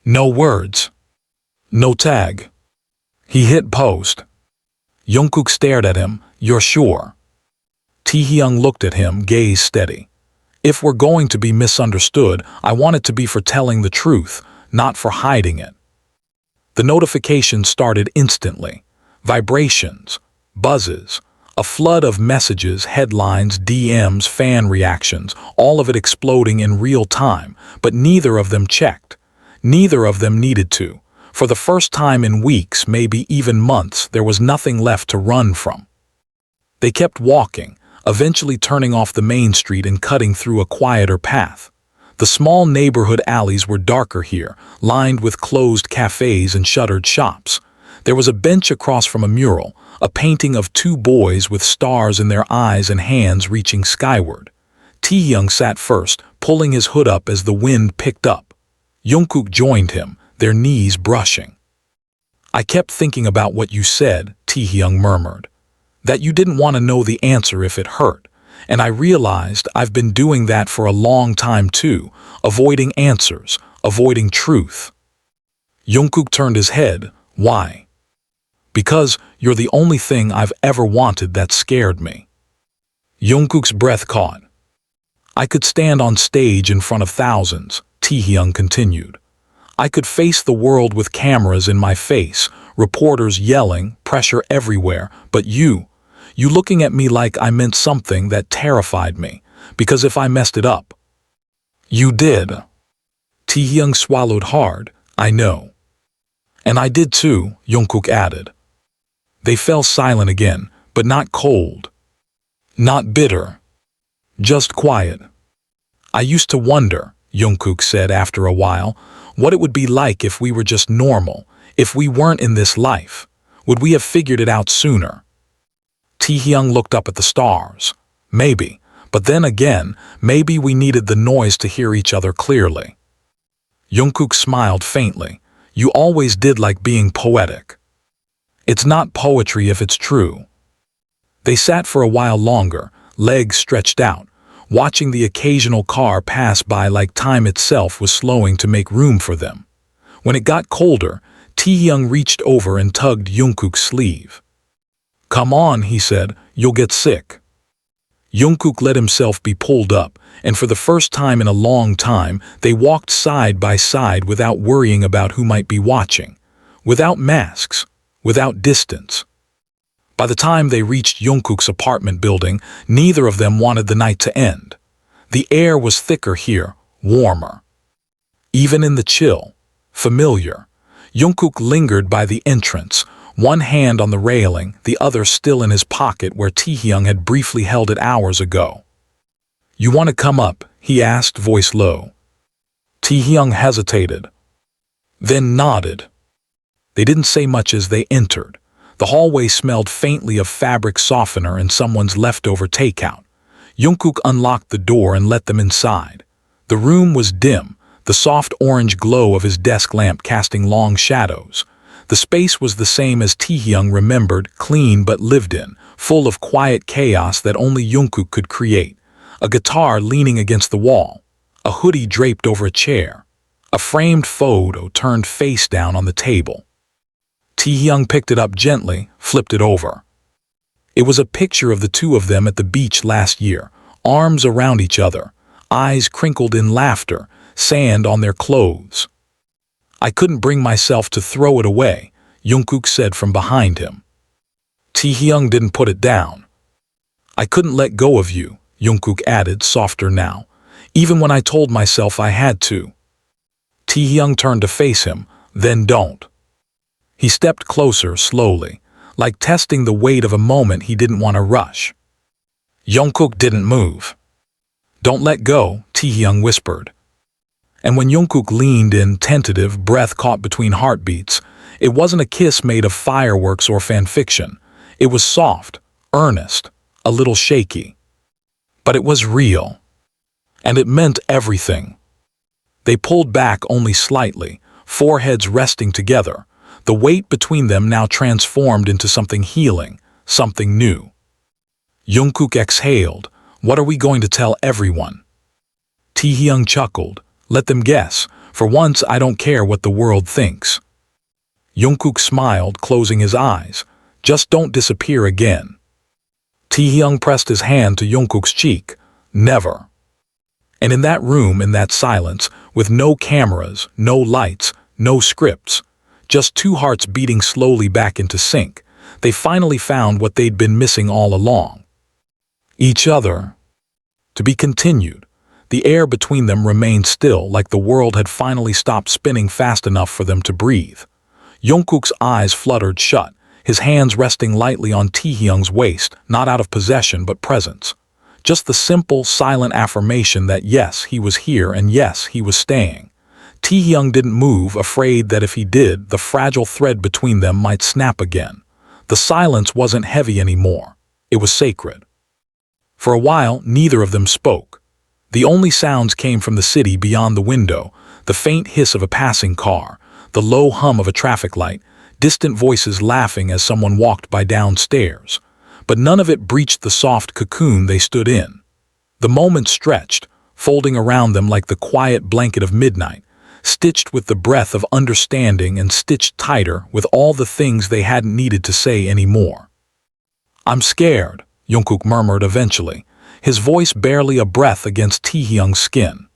No words. No tag. He hit post. Jungkook stared at him. "You're sure?" Taehyung looked at him, gaze steady. "If we're going to be misunderstood, I want it to be for telling the truth, not for hiding it." The notification started instantly. Vibrations, buzzes, a flood of messages, headlines, DMs, fan reactions, all of it exploding in real time, but neither of them checked. Neither of them needed to. For the first time in weeks, maybe even months, there was nothing left to run from. They kept walking, eventually turning off the main street and cutting through a quieter path. The small neighborhood alleys were darker here, lined with closed cafes and shuttered shops. There was a bench across from a mural, a painting of two boys with stars in their eyes and hands reaching skyward. Taehyung sat first, pulling his hood up as the wind picked up. Jungkook joined him, their knees brushing. "I kept thinking about what you said," Taehyung murmured. "That you didn't want to know the answer if it hurt. And I realized I've been doing that for a long time too, avoiding answers, avoiding truth." Jungkook turned his head. "Why?" "Because you're the only thing I've ever wanted that scared me." Jungkook's breath caught. "I could stand on stage in front of thousands," Taehyung continued. "I could face the world with cameras in my face, reporters yelling, pressure everywhere, but you looking at me like I meant something that terrified me, because if I messed it up." "You did." Taehyung swallowed hard. "I know." "And I did too," Jungkook added. They fell silent again, but not cold. Not bitter. Just quiet. "I used to wonder," Jungkook said after a while. What it would be like if we were just normal, if we weren't in this life. Would we have figured it out sooner? Taehyung looked up at the stars. Maybe, but then again, maybe we needed the noise to hear each other clearly. Jungkook smiled faintly. You always did like being poetic. It's not poetry if it's true. They sat for a while longer, legs stretched out, watching the occasional car pass by like time itself was slowing to make room for them. When it got colder, Taehyung reached over and tugged Jungkook's sleeve. Come on, he said, you'll get sick. Jungkook let himself be pulled up, and for the first time in a long time, they walked side by side without worrying about who might be watching, without masks, without distance. By the time they reached Jungkook's apartment building, neither of them wanted the night to end. The air was thicker here, warmer. Even in the chill, familiar, Jungkook lingered by the entrance, one hand on the railing, the other still in his pocket where Taehyung had briefly held it hours ago. You want to come up? He asked, voice low. Taehyung hesitated, then nodded. They didn't say much as they entered. The hallway smelled faintly of fabric softener and someone's leftover takeout. Jungkook unlocked the door and let them inside. The room was dim, the soft orange glow of his desk lamp casting long shadows. The space was the same as Taehyung remembered, clean but lived in, full of quiet chaos that only Jungkook could create. A guitar leaning against the wall, a hoodie draped over a chair, a framed photo turned face down on the table. Taehyung picked it up gently, flipped it over. It was a picture of the two of them at the beach last year, arms around each other, eyes crinkled in laughter, sand on their clothes. I couldn't bring myself to throw it away, Jungkook said from behind him. Taehyung didn't put it down. I couldn't let go of you, Jungkook added, softer now, even when I told myself I had to. Taehyung turned to face him, then don't. He stepped closer slowly, like testing the weight of a moment he didn't want to rush. Jungkook didn't move. Don't let go, Taehyung whispered. And when Jungkook leaned in, tentative, breath caught between heartbeats, it wasn't a kiss made of fireworks or fanfiction. It was soft, earnest, a little shaky. But it was real. And it meant everything. They pulled back only slightly, foreheads resting together, the weight between them now transformed into something healing, something new. Jungkook exhaled. What are we going to tell everyone? Taehyung chuckled. Let them guess. For once, I don't care what the world thinks. Jungkook smiled, closing his eyes. Just don't disappear again. Taehyung pressed his hand to Jungkook's cheek. Never. And in that room, in that silence, with no cameras, no lights, no scripts, just two hearts beating slowly back into sync, they finally found what they'd been missing all along. Each other. To be continued. The air between them remained still, like the world had finally stopped spinning fast enough for them to breathe. Jungkook's eyes fluttered shut, his hands resting lightly on Taehyung's waist, not out of possession but presence. Just the simple, silent affirmation that yes, he was here and yes, he was staying. Taehyung didn't move, afraid that if he did, the fragile thread between them might snap again. The silence wasn't heavy anymore. It was sacred. For a while, neither of them spoke. The only sounds came from the city beyond the window, the faint hiss of a passing car, the low hum of a traffic light, distant voices laughing as someone walked by downstairs. But none of it breached the soft cocoon they stood in. The moment stretched, folding around them like the quiet blanket of midnight, stitched with the breath of understanding and stitched tighter with all the things they hadn't needed to say anymore. I'm scared, Jungkook murmured eventually, his voice barely a breath against Taehyung's skin.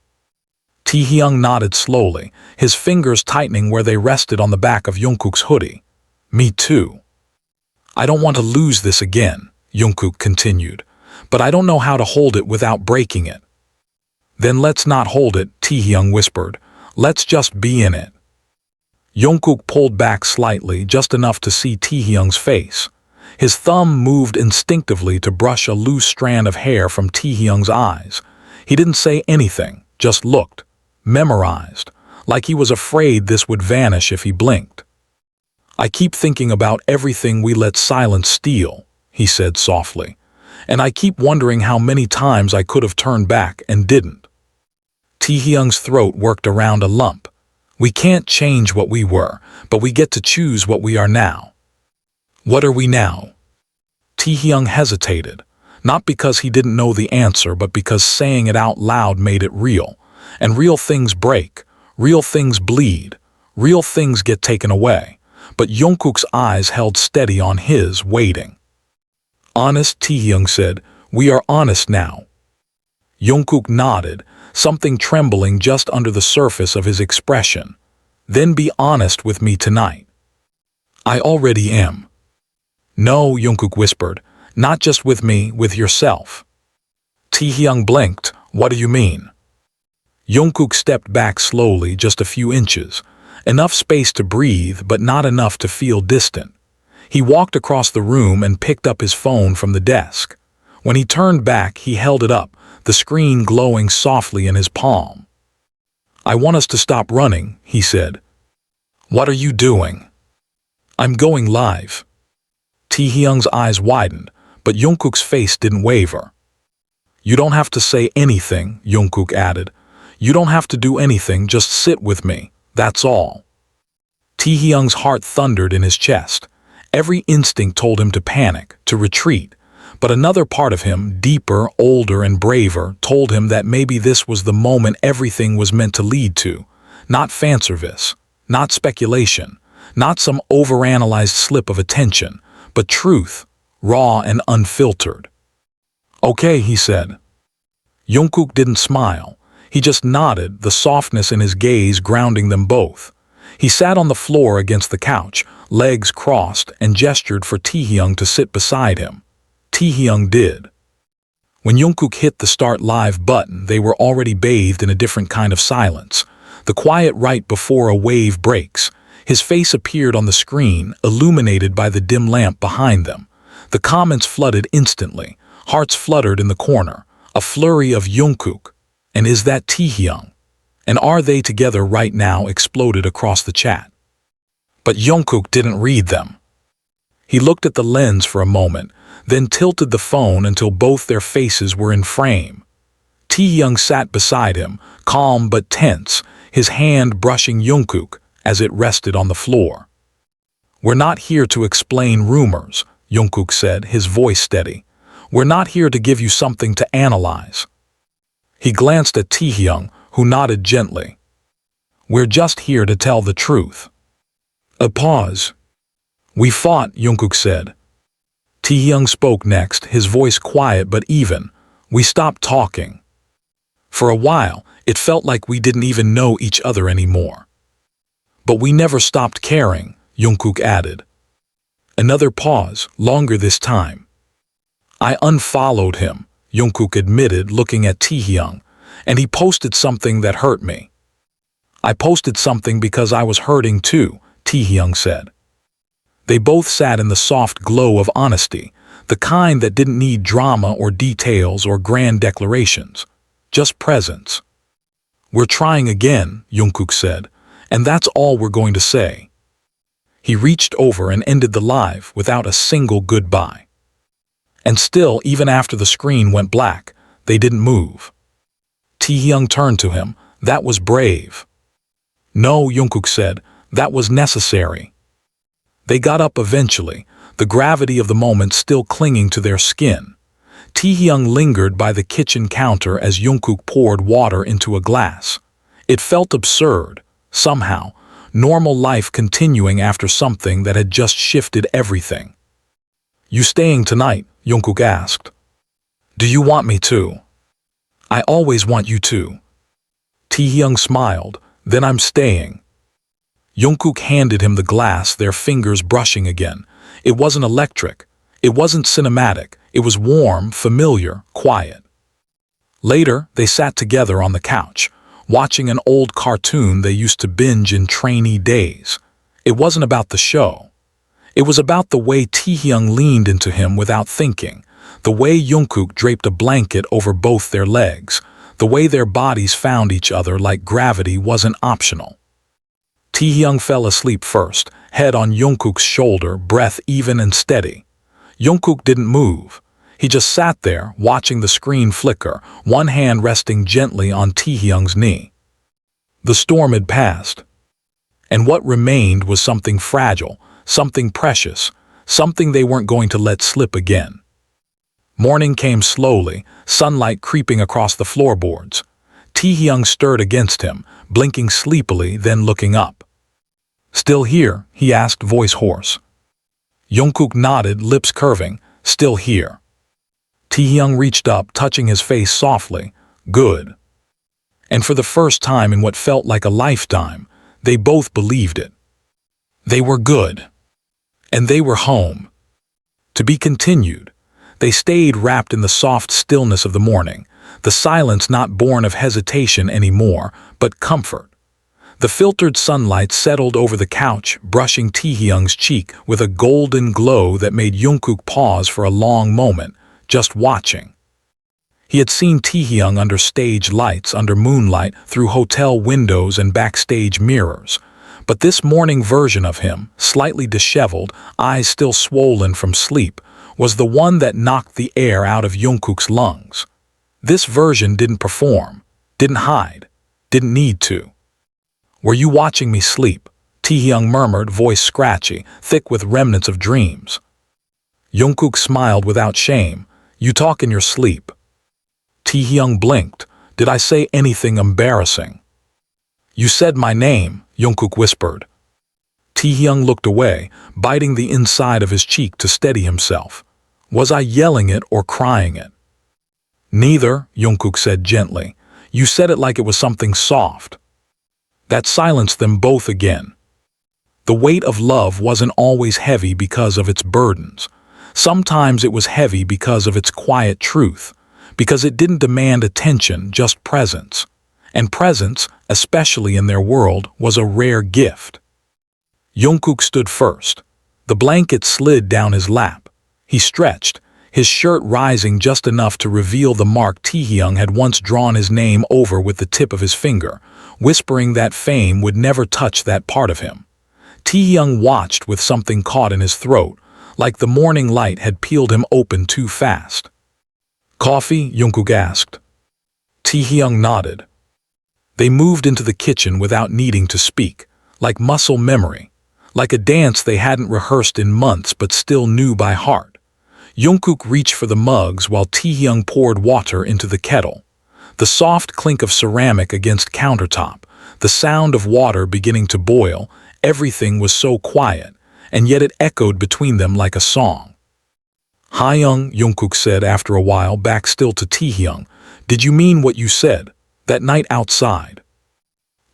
Taehyung nodded slowly, his fingers tightening where they rested on the back of Jungkook's hoodie. Me too. I don't want to lose this again, Jungkook continued, but I don't know how to hold it without breaking it. Then let's not hold it, Taehyung whispered. Let's just be in it. Jungkook pulled back slightly, just enough to see Taehyung's face. His thumb moved instinctively to brush a loose strand of hair from Taehyung's eyes. He didn't say anything, just looked. memorized, like he was afraid this would vanish if he blinked. "I keep thinking about everything we let silence steal," he said softly, "and I keep wondering how many times I could have turned back and didn't." Taehyung's throat worked around a lump. "We can't change what we were, but we get to choose what we are now." "What are we now?" Taehyung hesitated, not because he didn't know the answer, but because saying it out loud made it real. And real things break, real things bleed, real things get taken away. But Jungkook's eyes held steady on his, waiting. "Honest," Taehyung said, "we are honest now." Jungkook nodded, something trembling just under the surface of his expression. "Then be honest with me tonight." "I already am." "No," Jungkook whispered, "not just with me, with yourself." Taehyung blinked. "What do you mean?" Jungkook stepped back slowly, just a few inches. Enough space to breathe, but not enough to feel distant. He walked across the room and picked up his phone from the desk. When he turned back, he held it up, the screen glowing softly in his palm. "I want us to stop running," he said. "What are you doing?" "I'm going live." Taehyung's eyes widened, but Jungkook's face didn't waver. "You don't have to say anything," Jungkook added. "You don't have to do anything, just sit with me, that's all." Taehyung's heart thundered in his chest. Every instinct told him to panic, to retreat. But another part of him, deeper, older, and braver, told him that maybe this was the moment everything was meant to lead to. Not fanservice, not speculation, not some overanalyzed slip of attention, but truth, raw and unfiltered. "Okay," he said. Jungkook didn't smile. He just nodded, the softness in his gaze grounding them both. He sat on the floor against the couch, legs crossed, and gestured for Taehyung to sit beside him. Taehyung did. When Jungkook hit the Start Live button, they were already bathed in a different kind of silence. The quiet right before a wave breaks. His face appeared on the screen, illuminated by the dim lamp behind them. The comments flooded instantly. Hearts fluttered in the corner. A flurry of Jungkook. And is that Taehyung? And are they together right now? Exploded across the chat. But Jungkook didn't read them. He looked at the lens for a moment, then tilted the phone until both their faces were in frame. Taehyung sat beside him, calm but tense, his hand brushing Jungkook as it rested on the floor. "We're not here to explain rumors," Jungkook said, his voice steady. "We're not here to give you something to analyze." He glanced at Taehyung, who nodded gently. "We're just here to tell the truth." A pause. "We fought," Jungkook said. Taehyung spoke next, his voice quiet but even. "We stopped talking. For a while, it felt like we didn't even know each other anymore. But we never stopped caring," Jungkook added. Another pause, longer this time. "I unfollowed him," Jungkook admitted, looking at Taehyung, "and he posted something that hurt me." "I posted something because I was hurting too," Taehyung said. They both sat in the soft glow of honesty, the kind that didn't need drama or details or grand declarations, just presence. "We're trying again," Jungkook said, "and that's all we're going to say." He reached over and ended the live without a single goodbye. And still, even after the screen went black, they didn't move. Taehyung turned to him. "That was brave." "No," Jungkook said, "that was necessary." They got up eventually, the gravity of the moment still clinging to their skin. Taehyung lingered by the kitchen counter as Jungkook poured water into a glass. It felt absurd, somehow, normal life continuing after something that had just shifted everything. "You staying tonight?" Jungkook asked. "Do you want me to?" "I always want you to." Taehyung smiled. "Then I'm staying." Jungkook handed him the glass, their fingers brushing again. It wasn't electric. It wasn't cinematic. It was warm, familiar, quiet. Later, they sat together on the couch, watching an old cartoon they used to binge in trainee days. It wasn't about the show. It was about the way Taehyung leaned into him without thinking, the way Jungkook draped a blanket over both their legs, The way their bodies found each other like gravity wasn't optional. Taehyung fell asleep first, head on Jungkook's shoulder, breath even and steady. Jungkook didn't move. He just sat there, watching the screen flicker, one hand resting gently on Taehyung's knee. The storm had passed. And what remained was something fragile, something precious, something they weren't going to let slip again. Morning came slowly, sunlight creeping across the floorboards. Taehyung stirred against him, blinking sleepily, then looking up. "Still here?" he asked, voice hoarse. Jungkook nodded, lips curving. "Still here." Taehyung reached up, touching his face softly. "Good." And for the first time in what felt like a lifetime, they both believed it. They were good. And they were home. To be continued. They stayed wrapped in the soft stillness of the morning, the silence not born of hesitation anymore, but comfort. The filtered sunlight settled over the couch, brushing Taehyung's cheek with a golden glow that made Jungkook pause for a long moment, just watching. He had seen Taehyung under stage lights, under moonlight, through hotel windows and backstage mirrors. But this morning version of him, slightly disheveled, eyes still swollen from sleep, was the one that knocked the air out of Jungkook's lungs. This version didn't perform, didn't hide, didn't need to. "Were you watching me sleep?" Taehyung murmured, voice scratchy, thick with remnants of dreams. Jungkook smiled without shame. "You talk in your sleep." Taehyung blinked. "Did I say anything embarrassing?" "You said my name," Jungkook whispered. Taehyung looked away, biting the inside of his cheek to steady himself. "Was I yelling it or crying it?" "Neither," Jungkook said gently. "You said it like it was something soft." That silenced them both again. The weight of love wasn't always heavy because of its burdens. Sometimes it was heavy because of its quiet truth, because it didn't demand attention, just presence. And presence, especially in their world, was a rare gift. Jungkook stood first. The blanket slid down his lap. He stretched, his shirt rising just enough to reveal the mark Taehyung had once drawn his name over with the tip of his finger, whispering that fame would never touch that part of him. Taehyung watched with something caught in his throat, like the morning light had peeled him open too fast. "Coffee?" Jungkook asked. Taehyung nodded. They moved into the kitchen without needing to speak, like muscle memory, like a dance they hadn't rehearsed in months but still knew by heart. Jungkook reached for the mugs while Taehyung poured water into the kettle. The soft clink of ceramic against countertop, the sound of water beginning to boil, everything was so quiet, and yet it echoed between them like a song. "Taehyung," Jungkook said after a while, back still to Taehyung, "did you mean what you said, that night outside?"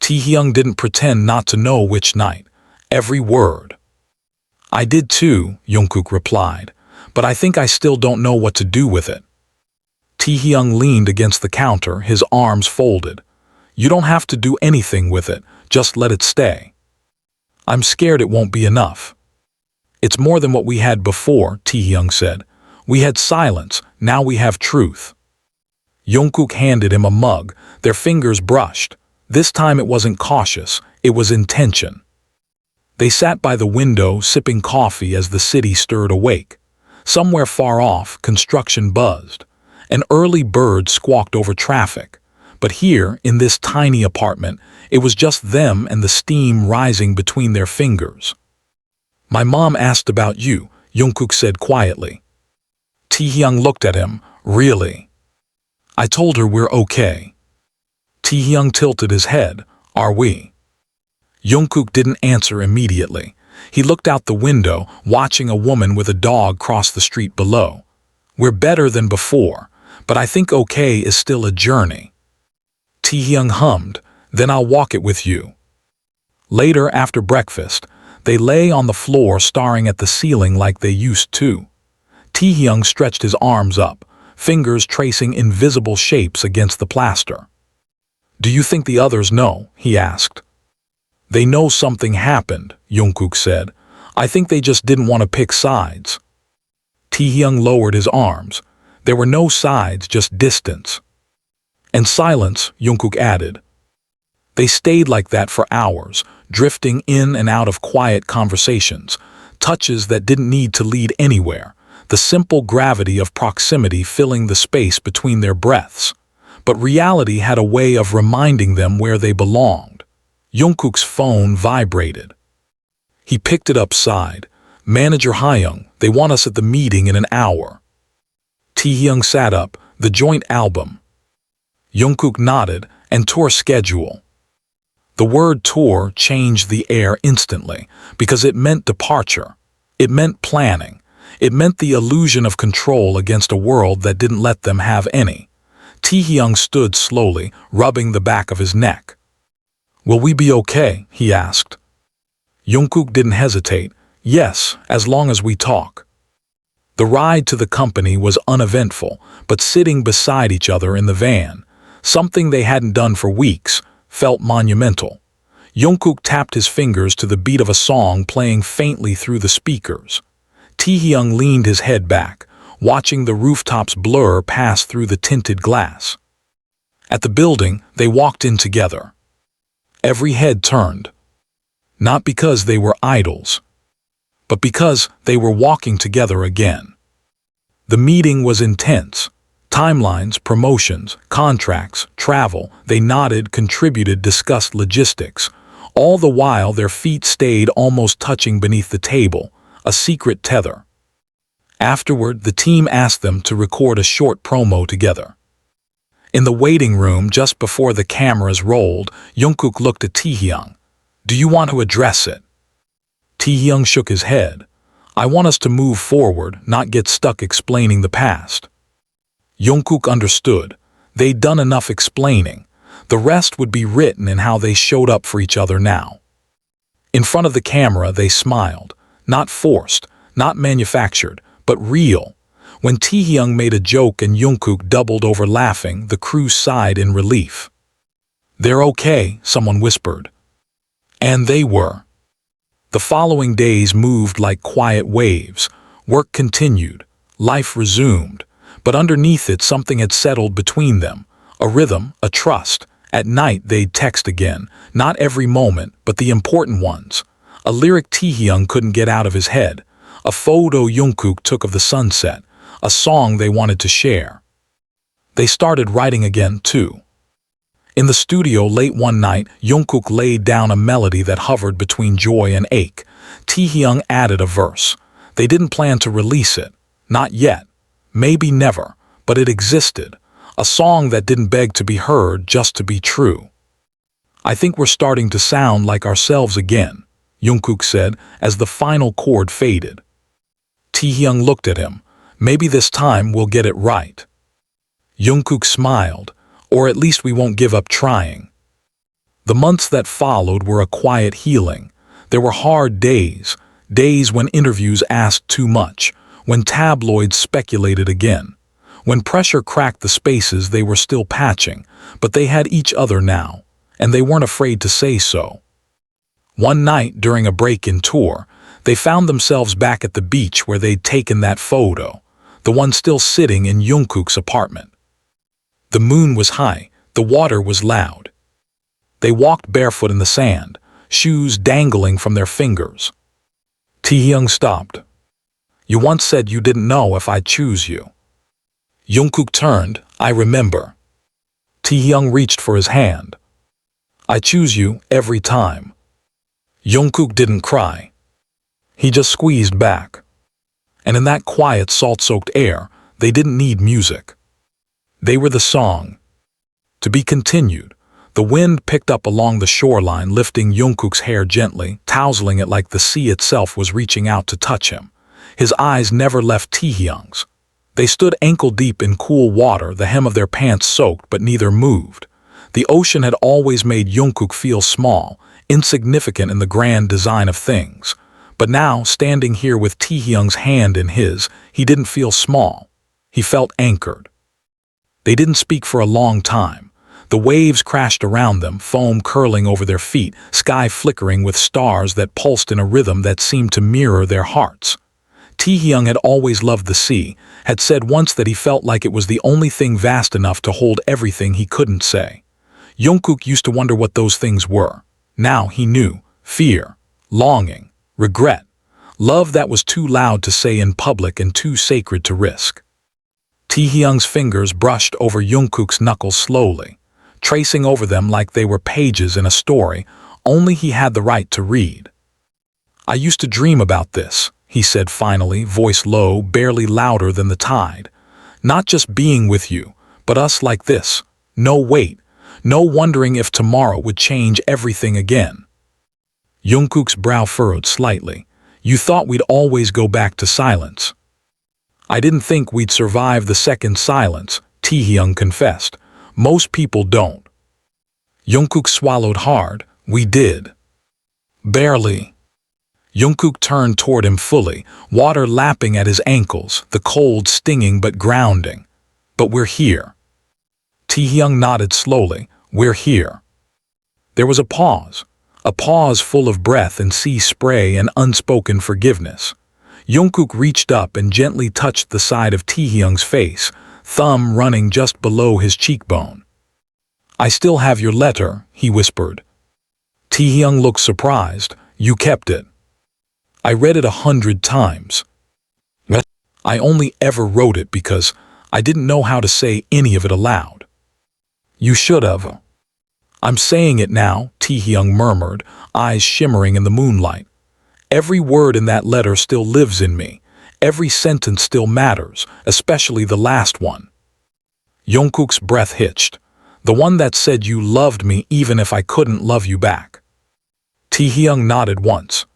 Taehyung didn't pretend not to know which night. Every word. "I did too," Jungkook replied, "but I think I still don't know what to do with it." Taehyung leaned against the counter, his arms folded. "You don't have to do anything with it, just let it stay." "I'm scared it won't be enough." "It's more than what we had before," Taehyung said. "We had silence, now we have truth." Jungkook handed him a mug, their fingers brushed. This time it wasn't cautious, it was intention. They sat by the window, sipping coffee as the city stirred awake. Somewhere far off, construction buzzed. An early bird squawked over traffic. But here, in this tiny apartment, it was just them and the steam rising between their fingers. "My mom asked about you," Jungkook said quietly. Taehyung looked at him. "Really?" "I told her we're okay." Taehyung tilted his head. "Are we?" Jungkook didn't answer immediately. He looked out the window, watching a woman with a dog cross the street below. "We're better than before, but I think okay is still a journey." Taehyung hummed, "Then I'll walk it with you." Later, after breakfast, they lay on the floor staring at the ceiling like they used to. Taehyung stretched his arms up, fingers tracing invisible shapes against the plaster. "Do you think the others know?" he asked. "They know something happened," Jungkook said. "I think they just didn't want to pick sides." Taehyung lowered his arms. There were no sides, just distance. And silence, Jungkook added. They stayed like that for hours, drifting in and out of quiet conversations, touches that didn't need to lead anywhere, the simple gravity of proximity filling the space between their breaths. But reality had a way of reminding them where they belonged. Jungkook's phone vibrated. He picked it up, sighed. Manager Taehyung, they want us at the meeting in an hour. Taehyung sat up, the joint album. Jungkook nodded, and tour schedule. The word tour changed the air instantly, because it meant departure. It meant planning. It meant the illusion of control against a world that didn't let them have any. Taehyung stood slowly, rubbing the back of his neck. Will we be okay? He asked. Jungkook didn't hesitate. Yes, as long as we talk. The ride to the company was uneventful, but sitting beside each other in the van, something they hadn't done for weeks, felt monumental. Jungkook tapped his fingers to the beat of a song playing faintly through the speakers. Taehyung leaned his head back, watching the rooftops blur past through the tinted glass. At the building, they walked in together. Every head turned. Not because they were idols, but because they were walking together again. The meeting was intense. Timelines, promotions, contracts, travel, they nodded, contributed, discussed logistics. All the while their feet stayed almost touching beneath the table, a secret tether. Afterward, the team asked them to record a short promo together. In the waiting room just before the cameras rolled, Jungkook looked at Taehyung. Do you want to address it? Taehyung shook his head. I want us to move forward, not get stuck explaining the past. Jungkook understood. They'd done enough explaining. The rest would be written in how they showed up for each other now. In front of the camera, they smiled. Not forced, not manufactured, but real. When Taehyung made a joke and Jungkook doubled over laughing, the crew sighed in relief. They're okay, someone whispered. And they were. The following days moved like quiet waves. Work continued. Life resumed. But underneath it, something had settled between them. A rhythm, a trust. At night, they'd text again. Not every moment, but the important ones. A lyric Taehyung couldn't get out of his head. A photo Jungkook took of the sunset. A song they wanted to share. They started writing again, too. In the studio late one night, Jungkook laid down a melody that hovered between joy and ache. Taehyung added a verse. They didn't plan to release it. Not yet. Maybe never. But it existed. A song that didn't beg to be heard, just to be true. I think we're starting to sound like ourselves again, Jungkook said as the final chord faded. Taehyung looked at him. Maybe this time we'll get it right. Jungkook smiled. Or at least we won't give up trying. The months that followed were a quiet healing. There were hard days, days when interviews asked too much, when tabloids speculated again, when pressure cracked the spaces they were still patching, but they had each other now, and they weren't afraid to say so. One night during a break in tour, they found themselves back at the beach where they'd taken that photo, the one still sitting in Jungkook's apartment. The moon was high, the water was loud. They walked barefoot in the sand, shoes dangling from their fingers. Taehyung stopped. You once said you didn't know if I'd choose you. Jungkook turned. I remember. Taehyung reached for his hand. I choose you every time. Jungkook didn't cry. He just squeezed back. And in that quiet, salt-soaked air, they didn't need music. They were the song. To be continued. The wind picked up along the shoreline, lifting Jungkook's hair gently, tousling it like the sea itself was reaching out to touch him. His eyes never left Taehyung's. They stood ankle-deep in cool water, the hem of their pants soaked, but neither moved. The ocean had always made Jungkook feel small, insignificant in the grand design of things. But now, standing here with Taehyung's hand in his, he didn't feel small. He felt anchored. They didn't speak for a long time. The waves crashed around them, foam curling over their feet, sky flickering with stars that pulsed in a rhythm that seemed to mirror their hearts. Taehyung had always loved the sea, had said once that he felt like it was the only thing vast enough to hold everything he couldn't say. Jungkook used to wonder what those things were. Now he knew: fear, longing, regret, love that was too loud to say in public and too sacred to risk. Taehyung's fingers brushed over Jungkook's knuckles slowly, tracing over them like they were pages in a story only he had the right to read. "I used to dream about this," he said finally, voice low, barely louder than the tide. "Not just being with you, but us like this. No wait, no wondering if tomorrow would change everything again." Jungkook's brow furrowed slightly. "You thought we'd always go back to silence." "I didn't think we'd survive the second silence," Taehyung confessed. "Most people don't." Jungkook swallowed hard. "We did." "Barely." Jungkook turned toward him fully, water lapping at his ankles, the cold stinging but grounding. "But we're here." Taehyung nodded slowly. "We're here." There was a pause full of breath and sea spray and unspoken forgiveness. Jungkook reached up and gently touched the side of Taehyung's face, thumb running just below his cheekbone. "I still have your letter," he whispered. Taehyung looked surprised. "You kept it?" "I read it 100 times. I only ever wrote it because I didn't know how to say any of it aloud." "You should have." "I'm saying it now," Taehyung murmured, eyes shimmering in the moonlight. "Every word in that letter still lives in me. Every sentence still matters, especially the last one." Jungkook's breath hitched. "The one that said you loved me even if I couldn't love you back." Taehyung nodded once.